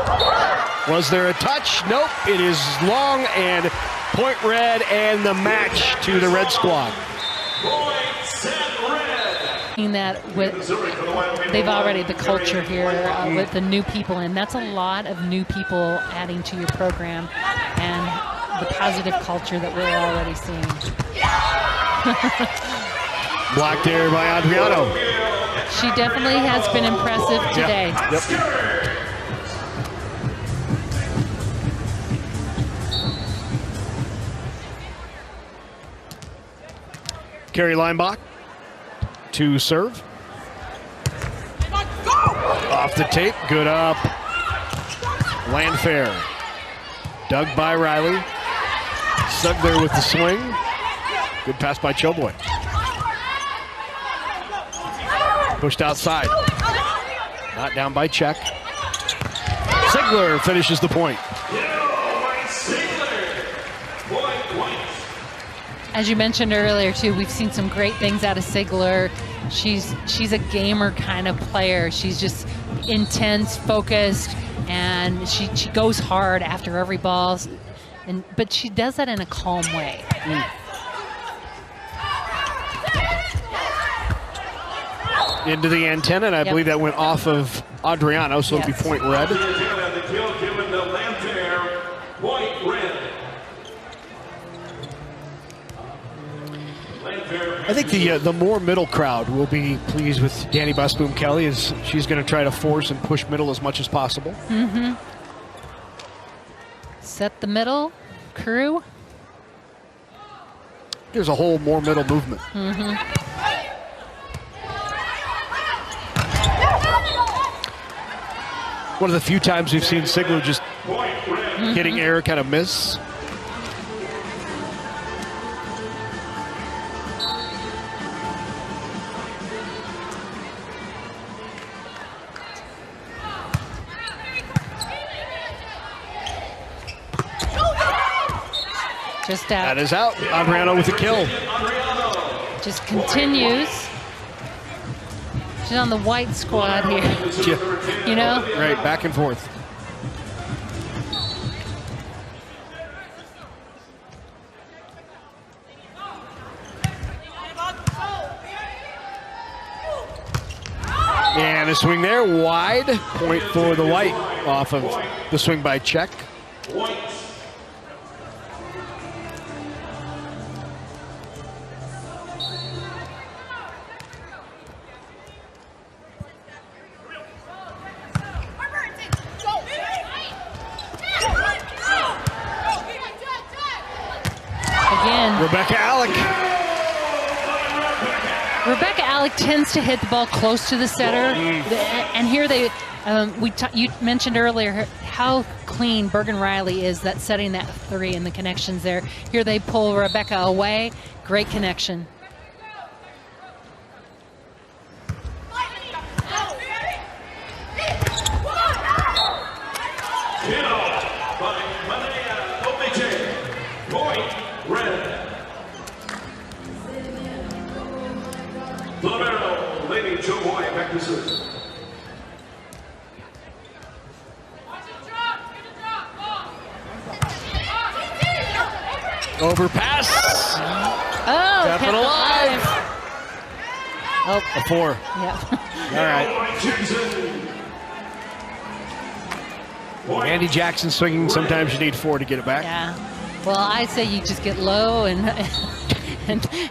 Speaker 2: Was there a touch? Nope, it is long, and point Red, and the match to the Red squad.
Speaker 4: Point set Red.
Speaker 3: That with they've already the culture here with the new people, and that's a lot of new people adding to your program and the positive culture that we're already seeing.
Speaker 2: Blocked there by Adriano.
Speaker 3: She definitely has been impressive today.
Speaker 2: Yep. Carrie Leinbach to serve. Off the tape, good up. Landfair. Dug by Riley. Sugler with the swing. Good pass by Choboy. Pushed outside. Not down by Check. Sigler finishes the point.
Speaker 3: As you mentioned earlier too, we've seen some great things out of Sigler. She's a gamer kind of player. She's just intense, focused, and she goes hard after every ball. But she does that in a calm way.
Speaker 2: Into the antenna, and I believe that went off of Adriano, so it'll be point Red.
Speaker 4: The kill given to Landfair. Point Red.
Speaker 2: I think the more middle crowd will be pleased with Danny Busboom Kelly, as she's going to try to force and push middle as much as possible.
Speaker 3: Set the middle, crew.
Speaker 2: There's a whole more middle movement. One of the few times we've seen Sigler just hitting air kind of miss.
Speaker 3: Just out.
Speaker 2: That is out. Adriano with a kill.
Speaker 3: just continues. She's on the white squad here.
Speaker 2: Yeah.
Speaker 3: You know?
Speaker 2: Right, back and forth. And a swing there, wide. Point for the white off of the swing by Czech.
Speaker 3: Again,
Speaker 2: Rebecca Alec.
Speaker 3: Rebecca Alec tends to hit the ball close to the setter, and here they, you mentioned earlier how clean Bergen Riley is that setting that three and the connections there. Here they pull Rebecca away, great connection.
Speaker 4: Lady Joe Boy back to serve.
Speaker 2: Overpass.
Speaker 3: Oh,
Speaker 2: kept it alive.
Speaker 3: Oh,
Speaker 2: A 4.
Speaker 3: yeah.
Speaker 2: All right. Andy Jackson swinging. Sometimes you need 4 to get it back.
Speaker 3: Yeah. Well, I say you just get low and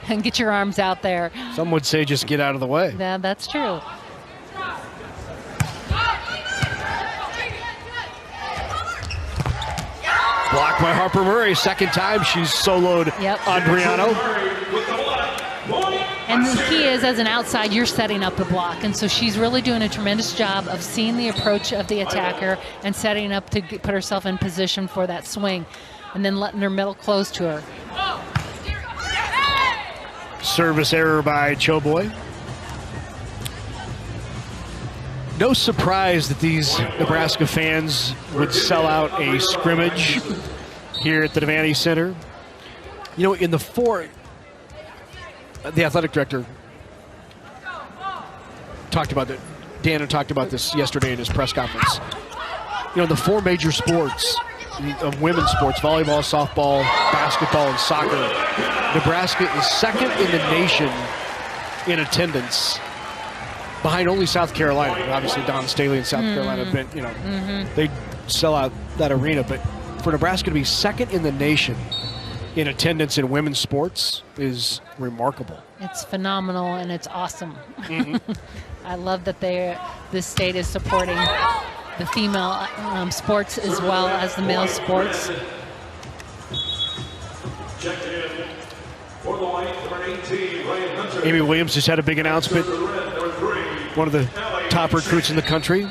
Speaker 3: and get your arms out there.
Speaker 2: Some would say just get out of the way.
Speaker 3: Yeah, that's true.
Speaker 2: Blocked by Harper Murray. Second time she's soloed Adriano.
Speaker 3: And the key is, as an outside, you're setting up the block. And so she's really doing a tremendous job of seeing the approach of the attacker and setting up to put herself in position for that swing. And then letting her middle close to her.
Speaker 2: Service error by Choboy. No surprise that these Nebraska fans would sell out a scrimmage here at the Devaney Center. You know, in the 4, the athletic director talked about it. Dana talked about this yesterday in his press conference. You know, the 4 major sports, of women's sports, volleyball, softball, basketball, and soccer, Nebraska is second in the nation in attendance, behind only South Carolina. Obviously, Don Staley and South Carolina have been, you know, they sell out that arena. But for Nebraska to be second in the nation in attendance in women's sports is remarkable.
Speaker 3: It's phenomenal and it's awesome. I love that this state is supporting the female sports as well as the male sports.
Speaker 2: Amy Williams just had a big announcement. One of the top recruits in the country.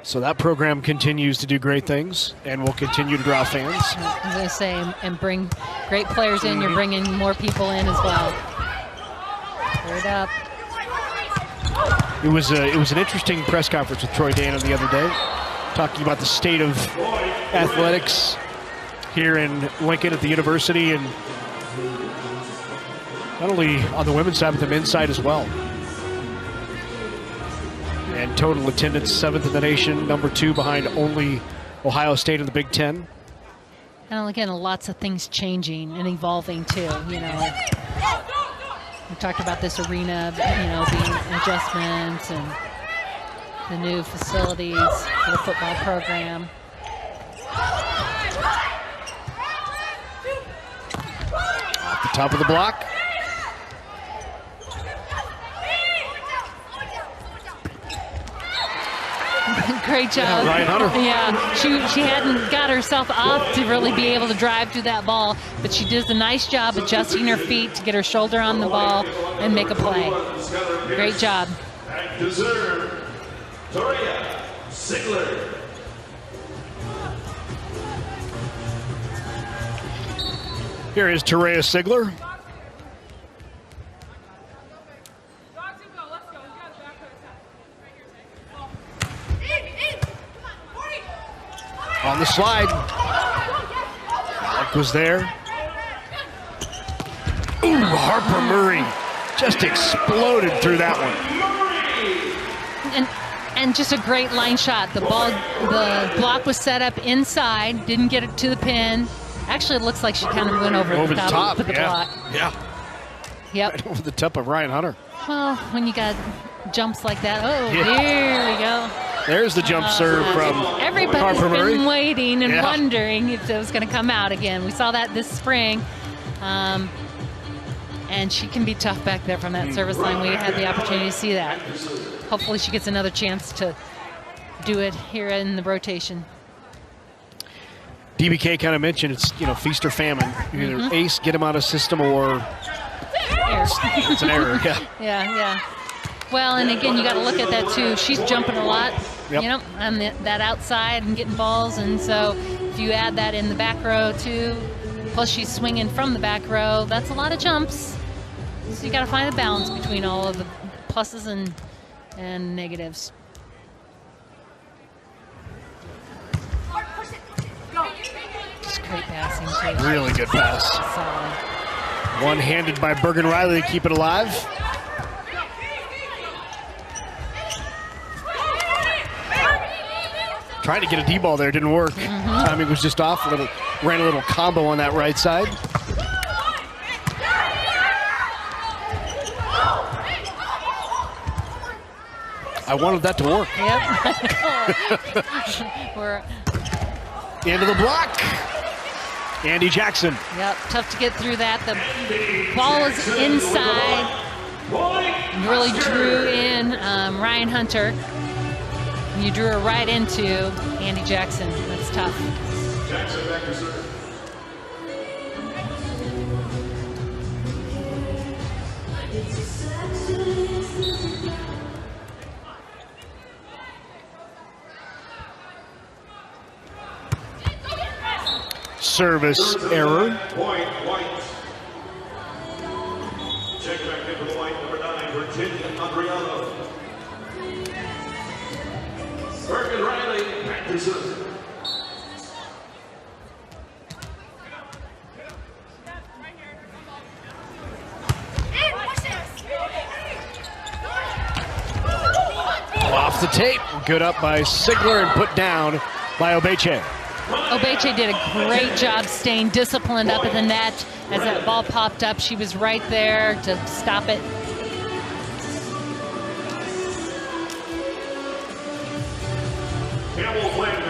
Speaker 2: So that program continues to do great things and will continue to draw fans.
Speaker 3: I was going to say, and bring great players in. You're bringing more people in as well. Third up.
Speaker 2: It was an interesting press conference with Troy Dana the other day, talking about the state of athletics here in Lincoln at the university, and not only on the women's side, but the men's side as well. And total attendance, 7th in the nation, number 2 behind only Ohio State in the Big Ten.
Speaker 3: And again, lots of things changing and evolving too. You know, we talked about this arena, you know, being adjustments and the new facilities for the football program.
Speaker 2: Off the top of the block.
Speaker 3: Great job.
Speaker 2: Yeah, Ryan Hunter.
Speaker 3: Yeah, she hadn't got herself off to really be able to drive through that ball, but she does a nice job adjusting her feet to get her shoulder on the ball and make a play. Great job.
Speaker 4: And deserve Toria Sigler.
Speaker 2: Here is Terea Sigler. On the slide. Alec was there. Ooh, Harper Murray just exploded through that one.
Speaker 3: And just a great line shot. The block was set up inside, didn't get it to the pin. Actually, it looks like she kind of went over the top of the block.
Speaker 2: Yeah.
Speaker 3: Yep.
Speaker 2: Right over the top of Ryan Hunter.
Speaker 3: Well, when you got jumps like that, here we go.
Speaker 2: There's the jump serve from
Speaker 3: everybody's
Speaker 2: Harper Murray.
Speaker 3: been waiting and wondering if it was going to come out again. We saw that this spring. And she can be tough back there from that service line. We had the opportunity to see that. Hopefully she gets another chance to do it here in the rotation.
Speaker 2: DBK kind of mentioned it's, feast or famine. You either ace, get him out of system, or it's an error.
Speaker 3: Yeah. Well, and again, you got to look at that too. She's jumping a lot, on that outside and getting balls. And so if you add that in the back row too, plus she's swinging from the back row, that's a lot of jumps. So you got to find a balance between all of the pluses and negatives. Just great passing too.
Speaker 2: Really good pass.
Speaker 3: Solid.
Speaker 2: One-handed by Bergen Riley to keep it alive. Trying to get a D-ball there, didn't work. Timing was just off. Ran a little combo on that right side. I wanted that to work.
Speaker 3: Yep. We're
Speaker 2: into the block. Andy Jackson.
Speaker 3: Yep, tough to get through that. The ball was inside. Really drew in Ryan Hunter. And you drew her right into Andy Jackson. That's tough.
Speaker 4: Jackson back to serve.
Speaker 2: Service error.
Speaker 4: Point, White. Check back into the White, number 9, Virginia Adriano. Bergen Riley, back to serve.
Speaker 2: Off the tape. Good up by Sigler and put down by Obeche.
Speaker 3: Obeche did a great job staying disciplined up at the net. As that ball popped up, she was right there to stop it.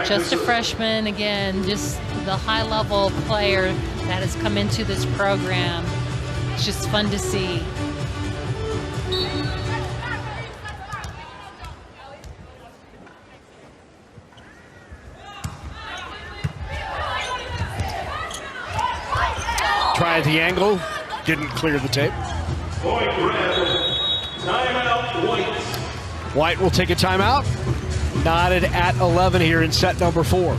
Speaker 3: Just a freshman, again, just the high-level player that has come into this program. It's just fun to see.
Speaker 2: Tried the angle, didn't clear the tape.
Speaker 4: Point red. Timeout, White.
Speaker 2: White will take a timeout. Knotted at 11 here in set number 4.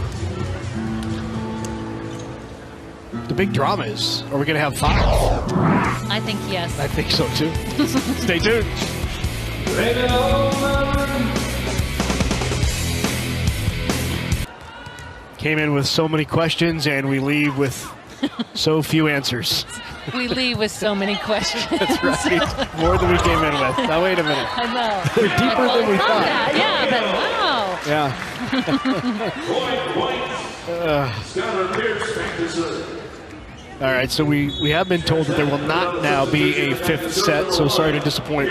Speaker 2: The big drama is, are we going to have 5?
Speaker 3: I think yes.
Speaker 2: I think so too. Stay tuned. Came in with so many questions and we leave with so few answers.
Speaker 3: We leave with so many questions.
Speaker 2: That's right. More than we came in with. Now, wait a minute.
Speaker 3: I know.
Speaker 2: They're deeper than we thought.
Speaker 3: Yeah, but wow.
Speaker 2: Yeah. All right, so we have been told that there will not now be a 5th set, so sorry to disappoint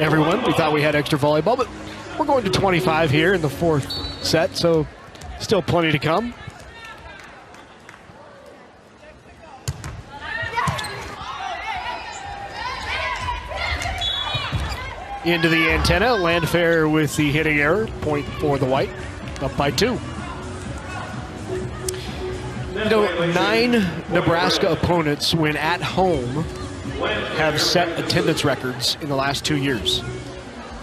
Speaker 2: everyone. We thought we had extra volleyball, but we're going to 25 here in the 4th set, so still plenty to come. Into the antenna, Landfair with the hitting error, point for the White, up by 2. 9 Nebraska opponents, when at home, have set attendance records in the last 2 years.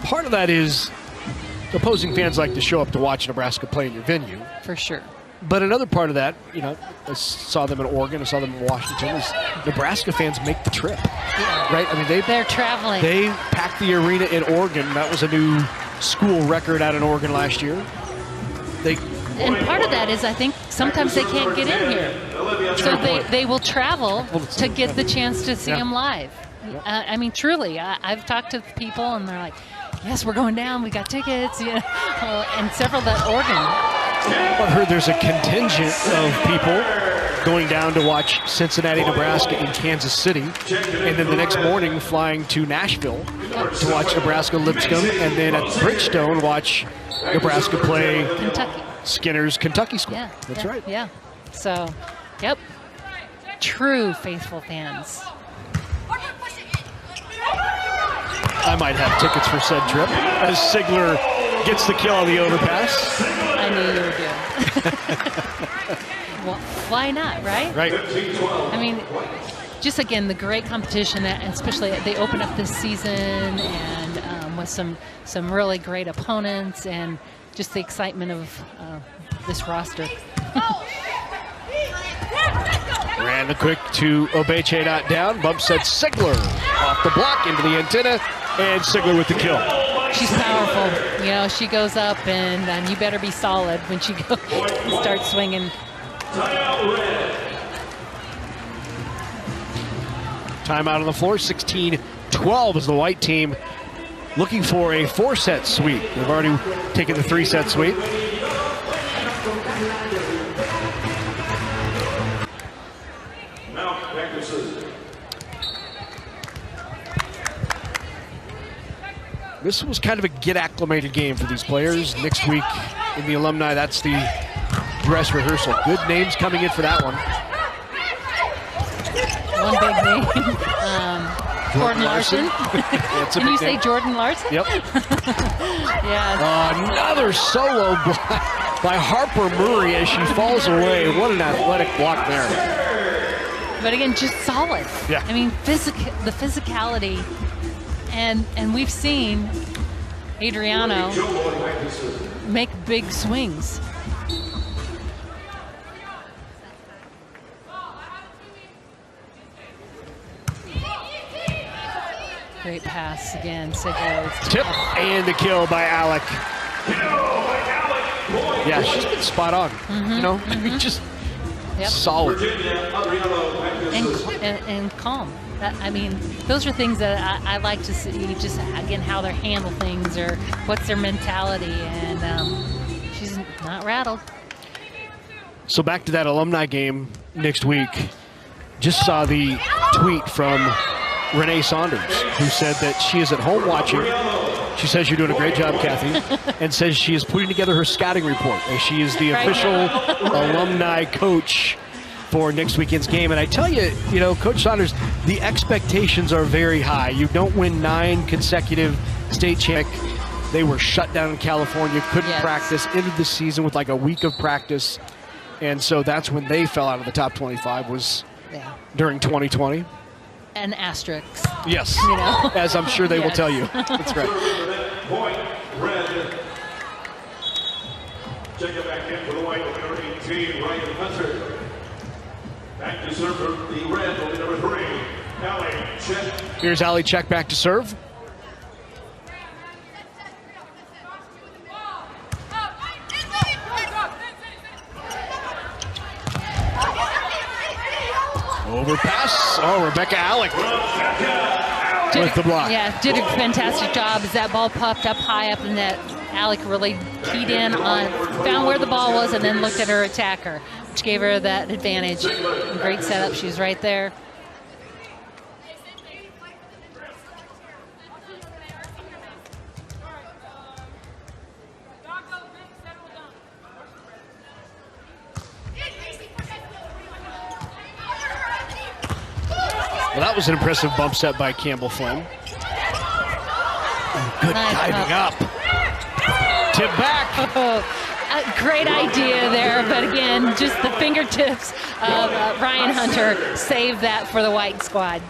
Speaker 2: Part of that is opposing fans like to show up to watch Nebraska play in your venue.
Speaker 3: For sure.
Speaker 2: But another part of that, I saw them in Oregon, I saw them in Washington, is Nebraska fans make the trip, right? I mean,
Speaker 3: they're traveling.
Speaker 2: They packed the arena in Oregon. That was a new school record out in Oregon last year. They
Speaker 3: And part of that is I think sometimes they can't get in here. So they will travel to get the chance to see them live. I mean, truly, I've talked to people and they're like, yes, we're going down, we got tickets, you know, and several that Oregon.
Speaker 2: I've heard there's a contingent of people going down to watch Cincinnati, Nebraska in Kansas City, and then the next morning flying to Nashville to watch Nebraska Lipscomb, and then at Bridgestone watch Nebraska play
Speaker 3: Kentucky.
Speaker 2: Skinner's Kentucky School.
Speaker 3: Yeah,
Speaker 2: That's right.
Speaker 3: Yeah. So, yep. True faithful fans.
Speaker 2: I might have tickets for said trip as Sigler gets the kill on the overpass.
Speaker 3: I knew you would do. Well, why not, right?
Speaker 2: Right.
Speaker 3: I mean, just again, the great competition, and especially they open up this season and with some really great opponents and just the excitement of this roster.
Speaker 2: Ran the quick to Obeche, not down. Bump set Sigler off the block into the antenna, and Sigler with the kill.
Speaker 3: She's powerful. You know, she goes up, and you better be solid when she starts swinging.
Speaker 2: Timeout on the floor, 16-12 is the white team looking for a 4-set sweep. They've already taken the 3-set sweep. This was kind of a get acclimated game for these players. Next week in the alumni, that's the dress rehearsal. Good names coming in for that one.
Speaker 3: One big name. Jordan Larson. Can you say Jordan Larson?
Speaker 2: Yep.
Speaker 3: Yeah.
Speaker 2: Another solo by Harper Murray as she falls away. What an athletic block there.
Speaker 3: But again, just solid.
Speaker 2: Yeah.
Speaker 3: I mean, the physicality. And we've seen Adriano make big swings. Great pass again, Sigler.
Speaker 2: Tip and the kill by Alec. Yeah, she's been spot on. You know, just solid.
Speaker 3: And calm. I mean, those are things that I like to see, just, again, how they handle things or what's their mentality, and she's not rattled.
Speaker 2: So back to that alumni game next week. Just saw the tweet from Renee Saunders, who said that she is at home watching. She says you're doing a great job, Kathy, and says she is putting together her scouting report as she is the official alumni coach for next weekend's game. And I tell you, you know, Coach Saunders, the expectations are very high. You don't win 9 consecutive state check. They were shut down in California, couldn't practice, ended the season with like a week of practice. And so that's when they fell out of the top 25 was during 2020.
Speaker 3: And asterisks.
Speaker 2: Yes,
Speaker 3: you know?
Speaker 2: As I'm sure they will tell you. That's right.
Speaker 4: Point, red. Check it back in for the white, number 18, Ryan Hunter. Back to serve for the red, number 3, Allie Check.
Speaker 2: Here's Allie Check back to serve. Overpass. Oh, Rebecca Alec with the block.
Speaker 3: Yeah, did a fantastic job as that ball popped up high up, and that Alec really keyed in on, found where the ball was, and then looked at her attacker, which gave her that advantage. Great setup. She was right there.
Speaker 2: Well, that was an impressive bump set by Campbell Flynn. Good diving up. Tip back.
Speaker 3: A great idea there, but again, just the fingertips of Ryan Hunter saved that for the white squad.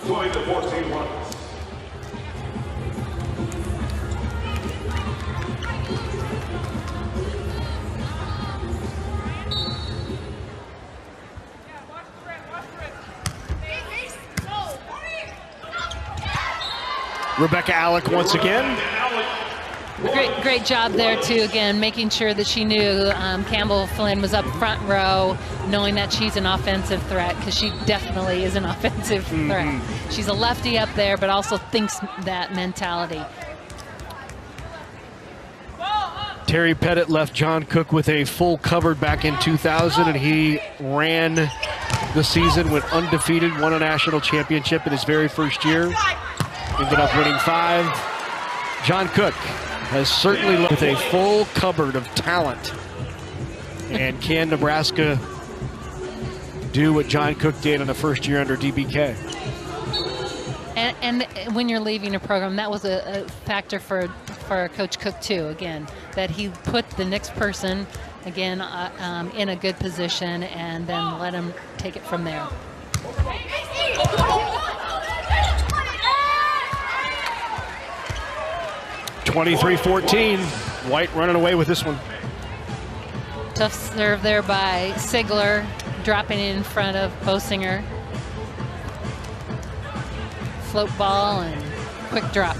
Speaker 4: 20-14.
Speaker 2: Rebecca Alec once again.
Speaker 3: Great job there too. Again, making sure that she knew Campbell Flynn was up front row, knowing that she's an offensive threat, because she definitely is an offensive threat. She's a lefty up there, but also thinks that mentality.
Speaker 2: Terry Pettit left John Cook with a full cupboard back in 2000, and he ran the season, went undefeated, won a national championship in his very first year, ended up winning 5. John Cook has certainly left with a full cupboard of talent. And can Nebraska do what John Cook did in the first year under DBK?
Speaker 3: And when you're leaving a program, that was a factor for Coach Cook too, again, that he put the next person, again, in a good position and then let him take it from there.
Speaker 2: (23-14). White running away with this one.
Speaker 3: Tough serve there by Sigler, dropping it in front of Bosinger. Float ball and quick drop.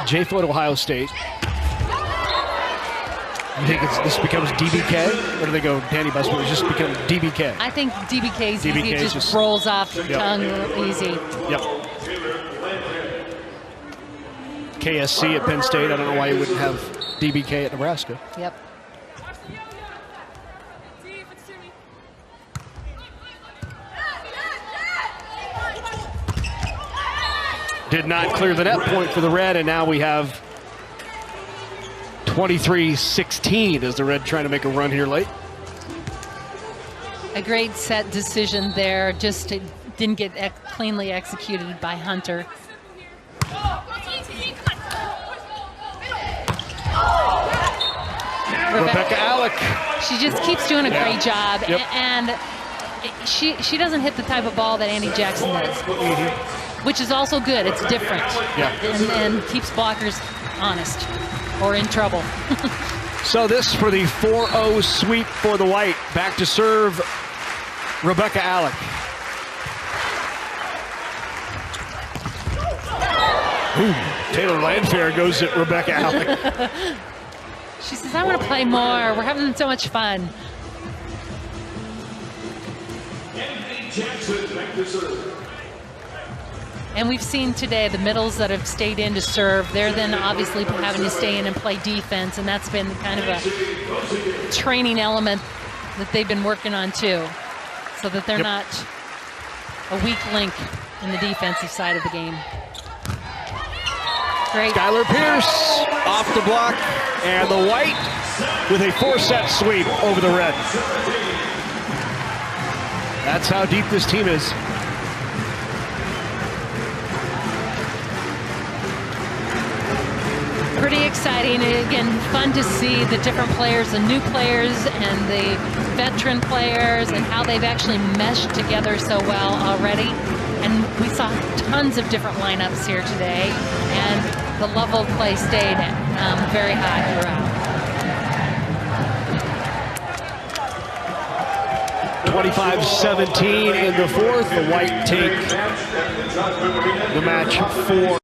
Speaker 2: Jay Floyd, Ohio State. You think this becomes DBK? Or do they go Danny Busby? It just become DBK?
Speaker 3: I think DBK's easy.
Speaker 2: DBK
Speaker 3: just rolls off the tongue easy.
Speaker 2: Yep. KSC at Penn State. I don't know why you wouldn't have DBK at Nebraska.
Speaker 3: Yep.
Speaker 2: Did not clear the net point for the Red, and now we have 23-16 as the Red trying to make a run here late.
Speaker 3: A great set decision there, just didn't get cleanly executed by Hunter.
Speaker 2: Rebecca Alec.
Speaker 3: She just keeps doing a great job,
Speaker 2: Yep.
Speaker 3: and she doesn't hit the type of ball that Annie Jackson does, which is also good. It's different, and keeps blockers honest or in trouble.
Speaker 2: So this for the 4-0 sweep for the White. Back to serve, Rebecca Alec. Ooh, Taylor Landfair goes at Rebecca Alec.
Speaker 3: She says, I want to play more. We're having so much fun. And we've seen today the middles that have stayed in to serve. They're then obviously having to stay in and play defense, and that's been kind of a training element that they've been working on too, so that they're not a weak link in the defensive side of the game. Great.
Speaker 2: Skylar Pierce off the block, and the White with a 4-set sweep over the Red. That's how deep this team is.
Speaker 3: Pretty exciting. Again, fun to see the different players, the new players and the veteran players, and how they've actually meshed together so well already. And we saw tons of different lineups here today, and the level of play stayed very high throughout. 25-17 in the fourth. The White take the match 4-0.